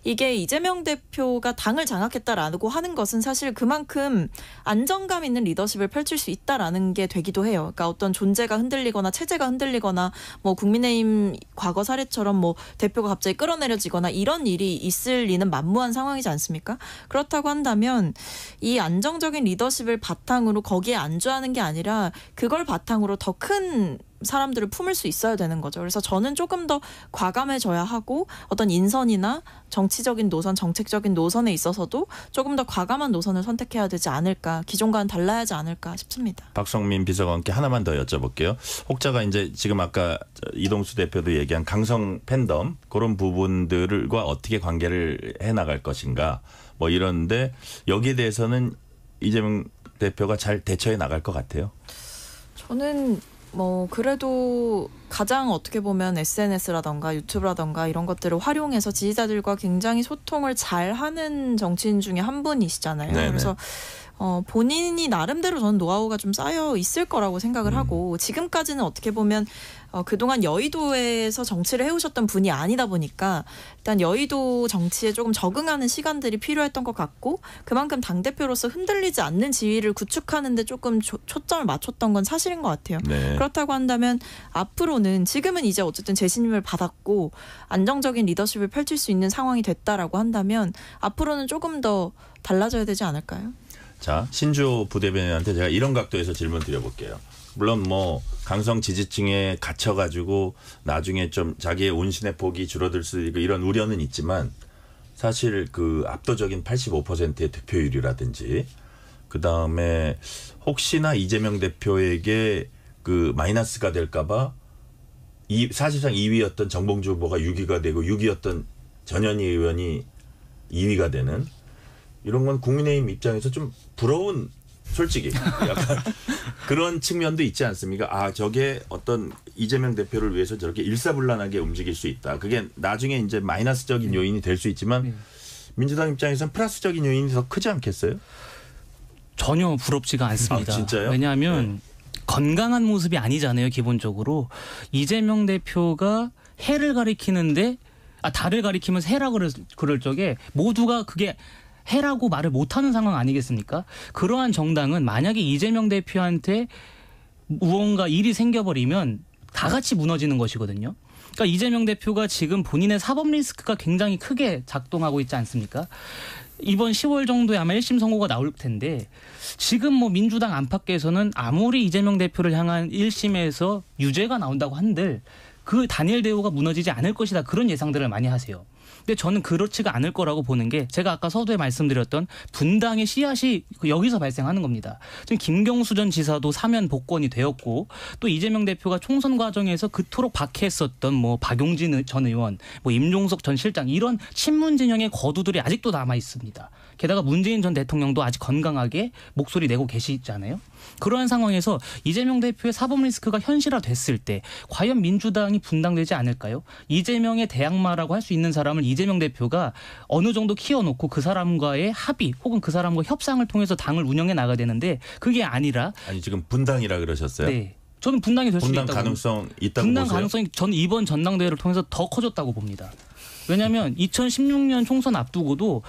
이게 이재명 대표가 당을 장악했다라고 하는 것은 사실 그만큼 안정감 있는 리더십을 펼칠 수 있다라는 게 되기도 해요. 그러니까 어떤 존재가 흔들리거나 체제가 흔들리거나 뭐 국민의힘 과거 사례처럼 뭐 대표가 갑자기 끌어내려지거나 이런 일이 있을 리는 만무한 상황이지 않습니까? 그렇다고 한다면 이 안정적인 리더십을 바탕으로 거기에 안주하는 게 아니라 그걸 바탕으로 더 큰 사람들을 품을 수 있어야 되는 거죠. 그래서 저는 조금 더 과감해져야 하고 어떤 인선이나 정치적인 노선, 정책적인 노선에 있어서도 조금 더 과감한 노선을 선택해야 되지 않을까, 기존과는 달라야 하지 않을까 싶습니다. 박성민 비서관께 하나만 더 여쭤볼게요. 혹자가 이제 지금 아까 이동수 대표도 얘기한 강성 팬덤 그런 부분들과 어떻게 관계를 해나갈 것인가 뭐 이런데 여기에 대해서는 이재명 대표가 잘 대처해 나갈 것 같아요. 저는 뭐 그래도 가장 어떻게 보면 SNS라던가 유튜브라던가 이런 것들을 활용해서 지지자들과 굉장히 소통을 잘하는 정치인 중에 한 분이시잖아요. 네네. 그래서 본인이 나름대로 저는 노하우가 좀 쌓여 있을 거라고 생각을 하고 지금까지는 어떻게 보면 그동안 여의도에서 정치를 해오셨던 분이 아니다 보니까 일단 여의도 정치에 조금 적응하는 시간들이 필요했던 것 같고 그만큼 당대표로서 흔들리지 않는 지위를 구축하는 데 조금 초점을 맞췄던 건 사실인 것 같아요. 네. 그렇다고 한다면 앞으로는 지금은 이제 어쨌든 재신임을 받았고 안정적인 리더십을 펼칠 수 있는 상황이 됐다라고 한다면 앞으로는 조금 더 달라져야 되지 않을까요? 자, 신주호 부대변인한테 제가 이런 각도에서 질문 드려볼게요. 물론 뭐 강성 지지층에 갇혀가지고 나중에 좀 자기의 운신의 폭이 줄어들 수 있고 이런 우려는 있지만 사실 그 압도적인 85%의 득표율이라든지 그 다음에 혹시나 이재명 대표에게 그 마이너스가 될까봐 사실상 2위였던 정봉주 후보가 6위가 되고 6위였던 전현희 의원이 2위가 되는 이런 건 국민의힘 입장에서 좀 부러운 솔직히 약간 그런 측면도 있지 않습니까? 아, 저게 어떤 이재명 대표를 위해서 저렇게 일사불란하게 움직일 수 있다. 그게 나중에 이제 마이너스적인 요인이 될 수 있지만 민주당 입장에서는 플러스적인 요인이 더 크지 않겠어요? 전혀 부럽지가 않습니다. 아, 진짜요? 왜냐하면 건강한 모습이 아니잖아요. 기본적으로 이재명 대표가 해를 가리키는데 달을 가리키면서 해라 그럴 적에 모두가 그게 해라고 말을 못하는 상황 아니겠습니까? 그러한 정당은 만약에 이재명 대표한테 무언가 일이 생겨버리면 다 같이 무너지는 것이거든요. 그러니까 이재명 대표가 지금 본인의 사법 리스크가 굉장히 크게 작동하고 있지 않습니까? 이번 10월 정도에 아마 1심 선고가 나올 텐데 지금 뭐 민주당 안팎에서는 아무리 이재명 대표를 향한 1심에서 유죄가 나온다고 한들 그 단일 대우가 무너지지 않을 것이다. 그런 예상들을 많이 하세요. 근데 저는 그렇지가 않을 거라고 보는 게 제가 아까 서두에 말씀드렸던 분당의 씨앗이 여기서 발생하는 겁니다. 지금 김경수 전 지사도 사면 복권이 되었고 또 이재명 대표가 총선 과정에서 그토록 박해했었던 뭐 박용진 전 의원, 뭐 임종석 전 실장 이런 친문 진영의 거두들이 아직도 남아 있습니다. 게다가 문재인 전 대통령도 아직 건강하게 목소리 내고 계시잖아요. 그러한 상황에서 이재명 대표의 사법 리스크가 현실화됐을 때 과연 민주당이 분당되지 않을까요? 이재명의 대항마라고 할 수 있는 사람을 이재명 대표가 어느 정도 키워놓고 그 사람과의 합의 혹은 그 사람과 협상을 통해서 당을 운영해 나가야 되는데 그게 아니라 아니 지금 분당이라 그러셨어요? 네. 저는 분당이 될 수 있다고 분당 가능성 있다고 분당 보세요? 가능성이 저는 이번 전당대회를 통해서 더 커졌다고 봅니다. 왜냐하면 2016년 총선 앞두고도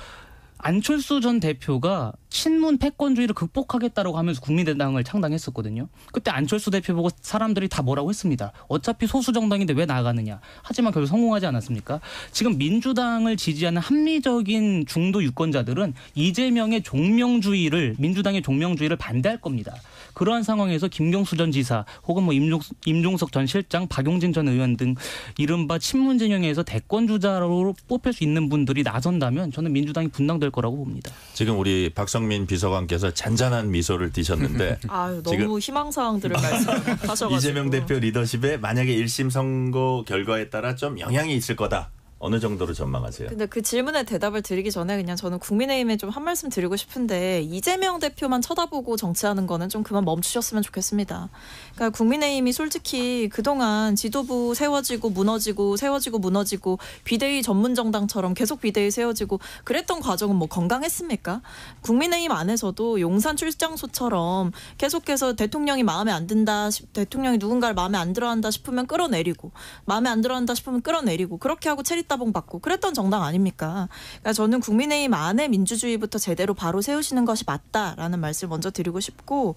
안철수 전 대표가 친문 패권주의를 극복하겠다라고 하면서 국민의당을 창당했었거든요. 그때 안철수 대표 보고 사람들이 다 뭐라고 했습니다. 어차피 소수 정당인데 왜 나가느냐. 하지만 결국 성공하지 않았습니까? 지금 민주당을 지지하는 합리적인 중도 유권자들은 이재명의 종명주의를 민주당의 종명주의를 반대할 겁니다. 그러한 상황에서 김경수 전 지사 혹은 뭐 임종석 전 실장, 박용진 전 의원 등 이른바 친문 진영에서 대권 주자로 뽑힐 수 있는 분들이 나선다면 저는 민주당이 분당될 거라고 봅니다. 지금 우리 박성민 비서관께서 잔잔한 미소를 띠셨는데 아유, 너무 희망사항들을 말씀하셔가지고 이재명 대표 리더십에 만약에 1심 선고 결과에 따라 좀 영향이 있을 거다. 어느 정도로 전망하세요? 근데 그 질문에 대답을 드리기 전에 그냥 저는 국민의힘에 좀 한 말씀 드리고 싶은데 이재명 대표만 쳐다보고 정치하는 거는 좀 그만 멈추셨으면 좋겠습니다. 그러니까 국민의힘이 솔직히 그동안 지도부 세워지고 무너지고 세워지고 무너지고 비대위 전문 정당처럼 계속 비대위 세워지고 그랬던 과정은 뭐 건강했습니까? 국민의힘 안에서도 용산 출장소처럼 계속해서 대통령이 마음에 안 든다, 대통령이 누군가를 마음에 안 들어한다 싶으면 끌어내리고 마음에 안 들어한다 싶으면 끌어내리고 그렇게 하고 체리따봉 받고 그랬던 정당 아닙니까? 그러니까 저는 국민의힘 안에 민주주의부터 제대로 바로 세우시는 것이 맞다라는 말씀을 먼저 드리고 싶고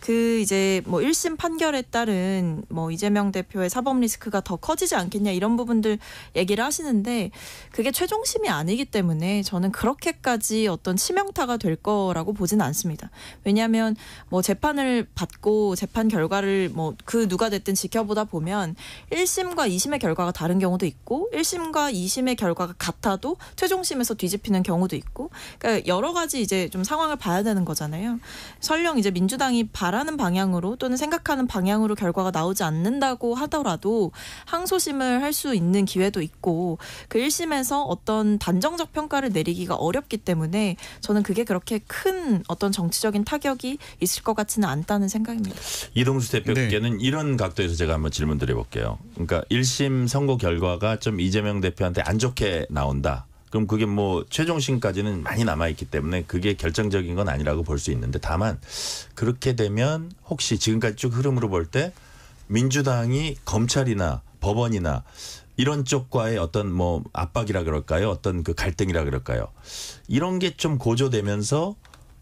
그 이제 뭐 1심 판결에 따른 뭐 이재명 대표의 사법 리스크가 더 커지지 않겠냐 이런 부분들 얘기를 하시는데 그게 최종심이 아니기 때문에 저는 그렇게까지 어떤 치명타가 될 거라고 보지는 않습니다. 왜냐하면 뭐 재판을 받고 재판 결과를 뭐 그 누가 됐든 지켜보다 보면 1심과 2심의 결과가 다른 경우도 있고 1심과 1심과 2심의 결과가 같아도 최종심에서 뒤집히는 경우도 있고, 그러니까 여러 가지 이제 좀 상황을 봐야 되는 거잖아요. 설령 이제 민주당이 바라는 방향으로 또는 생각하는 방향으로 결과가 나오지 않는다고 하더라도 항소심을 할 수 있는 기회도 있고, 그 1심에서 어떤 단정적 평가를 내리기가 어렵기 때문에 저는 그게 그렇게 큰 어떤 정치적인 타격이 있을 것 같지는 않다는 생각입니다. 이동수 대표께는 이런 각도에서 제가 한번 질문 드려볼게요. 그러니까 1심 선고 결과가 좀 이재명 대표한테 안 좋게 나온다. 그럼 그게 뭐 최종심까지는 많이 남아있기 때문에 그게 결정적인 건 아니라고 볼 수 있는데, 다만 그렇게 되면 혹시 지금까지 쭉 흐름으로 볼 때 민주당이 검찰이나 법원이나 이런 쪽과의 어떤 뭐 압박이라 그럴까요? 어떤 그 갈등이라 그럴까요? 이런 게 좀 고조되면서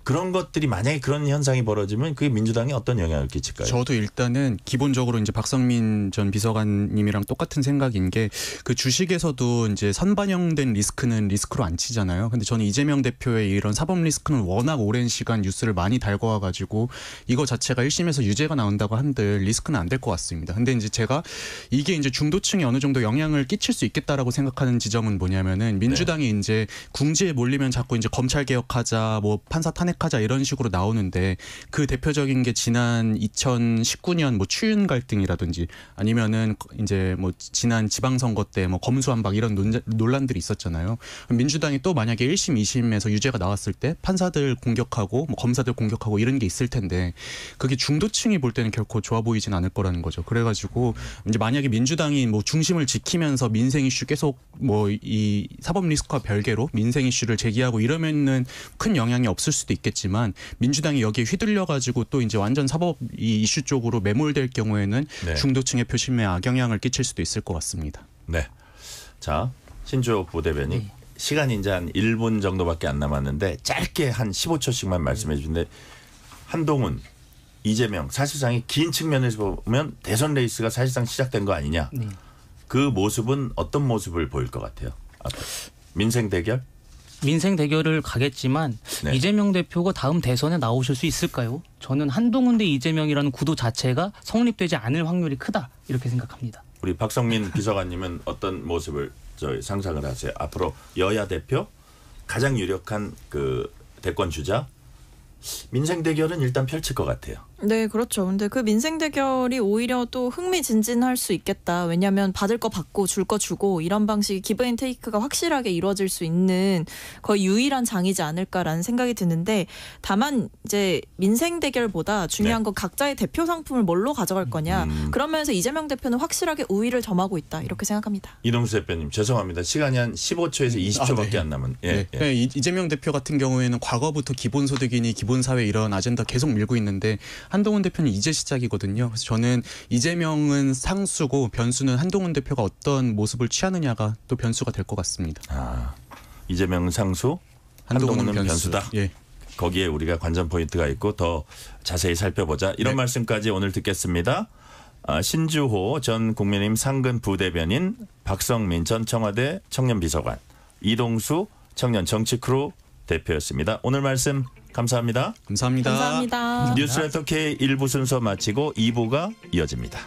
그런 것들이 만약에 그런 현상이 벌어지면 그게 민주당에 어떤 영향을 끼칠까요? 저도 일단은 기본적으로 이제 박성민 전 비서관님이랑 똑같은 생각인 게, 그 주식에서도 이제 선반영된 리스크는 리스크로 안 치잖아요. 근데 저는 이재명 대표의 이런 사법 리스크는 워낙 오랜 시간 뉴스를 많이 달궈와 가지고 이거 자체가 1심에서 유죄가 나온다고 한들 리스크는 안 될 것 같습니다. 근데 이제 제가 이게 이제 중도층에 어느 정도 영향을 끼칠 수 있겠다라고 생각하는 지점은 뭐냐면은, 민주당이 이제 궁지에 몰리면 자꾸 이제 검찰 개혁하자, 뭐 판사 탄핵 하자 이런 식으로 나오는데, 그 대표적인 게 지난 2019년 뭐 추윤 갈등이라든지 아니면은 이제 뭐 지난 지방선거 때 뭐 검수완박 이런 논란들이 있었잖아요. 민주당이 또 만약에 1심, 2심에서 유죄가 나왔을 때 판사들 공격하고 뭐 검사들 공격하고 이런 게 있을 텐데, 그게 중도층이 볼 때는 결코 좋아 보이진 않을 거라는 거죠. 그래가지고 이제 만약에 민주당이 뭐 중심을 지키면서 민생 이슈 계속 뭐 이 사법 리스크와 별개로 민생 이슈를 제기하고 이러면은 큰 영향이 없을 수도 있겠지만, 민주당이 여기에 휘둘려 가지고 또 이제 완전 사법 이 이슈 쪽으로 매몰될 경우에는 중도층의 표심에 악영향을 끼칠 수도 있을 것 같습니다. 네. 자, 신주호 부대변인. 시간이 이제 한 1분 정도밖에 안 남았는데 짧게 한 15초씩만 말씀해 주는데, 한동훈, 이재명 사실상이 긴 측면에서 보면 대선 레이스가 사실상 시작된 거 아니냐. 그 모습은 어떤 모습을 보일 것 같아요? 민생 대결? 민생 대결을 가겠지만 이재명 대표가 다음 대선에 나오실 수 있을까요? 저는 한동훈 대 이재명이라는 구도 자체가 성립되지 않을 확률이 크다, 이렇게 생각합니다. 우리 박성민 비서관님은 어떤 모습을 상상을 하세요? 앞으로 여야 대표, 가장 유력한 그 대권 주자, 민생 대결은 일단 펼칠 것 같아요. 네, 그렇죠. 근데 그 민생 대결이 오히려 또 흥미진진할 수 있겠다. 왜냐하면 받을 거 받고 줄 거 주고 이런 방식의 기브앤테이크가 확실하게 이루어질 수 있는 거의 유일한 장이지 않을까라는 생각이 드는데, 다만 이제 민생 대결보다 중요한 건 각자의 대표 상품을 뭘로 가져갈 거냐. 그러면서 이재명 대표는 확실하게 우위를 점하고 있다, 이렇게 생각합니다. 이동수 대표님 죄송합니다. 시간이 한 15초에서 20초밖에 안 남은. 이재명 대표 같은 경우에는 과거부터 기본소득이니 기본사회 이런 아젠다 계속 밀고 있는데, 한동훈 대표는 이제 시작이거든요. 그래서 저는 이재명은 상수고 변수는 한동훈 대표가 어떤 모습을 취하느냐가 또 변수가 될 것 같습니다. 이재명은 상수, 한동훈은 변수다. 예. 거기에 우리가 관전 포인트가 있고 더 자세히 살펴보자. 이런 말씀까지 오늘 듣겠습니다. 신주호 전 국민의힘 상근 부대변인, 박성민 전 청와대 청년비서관, 이동수 청년 정치크루 대표였습니다. 오늘 말씀 감사합니다. 감사합니다. 감사합니다. 뉴스레터 K 1부 순서 마치고 2부가 이어집니다.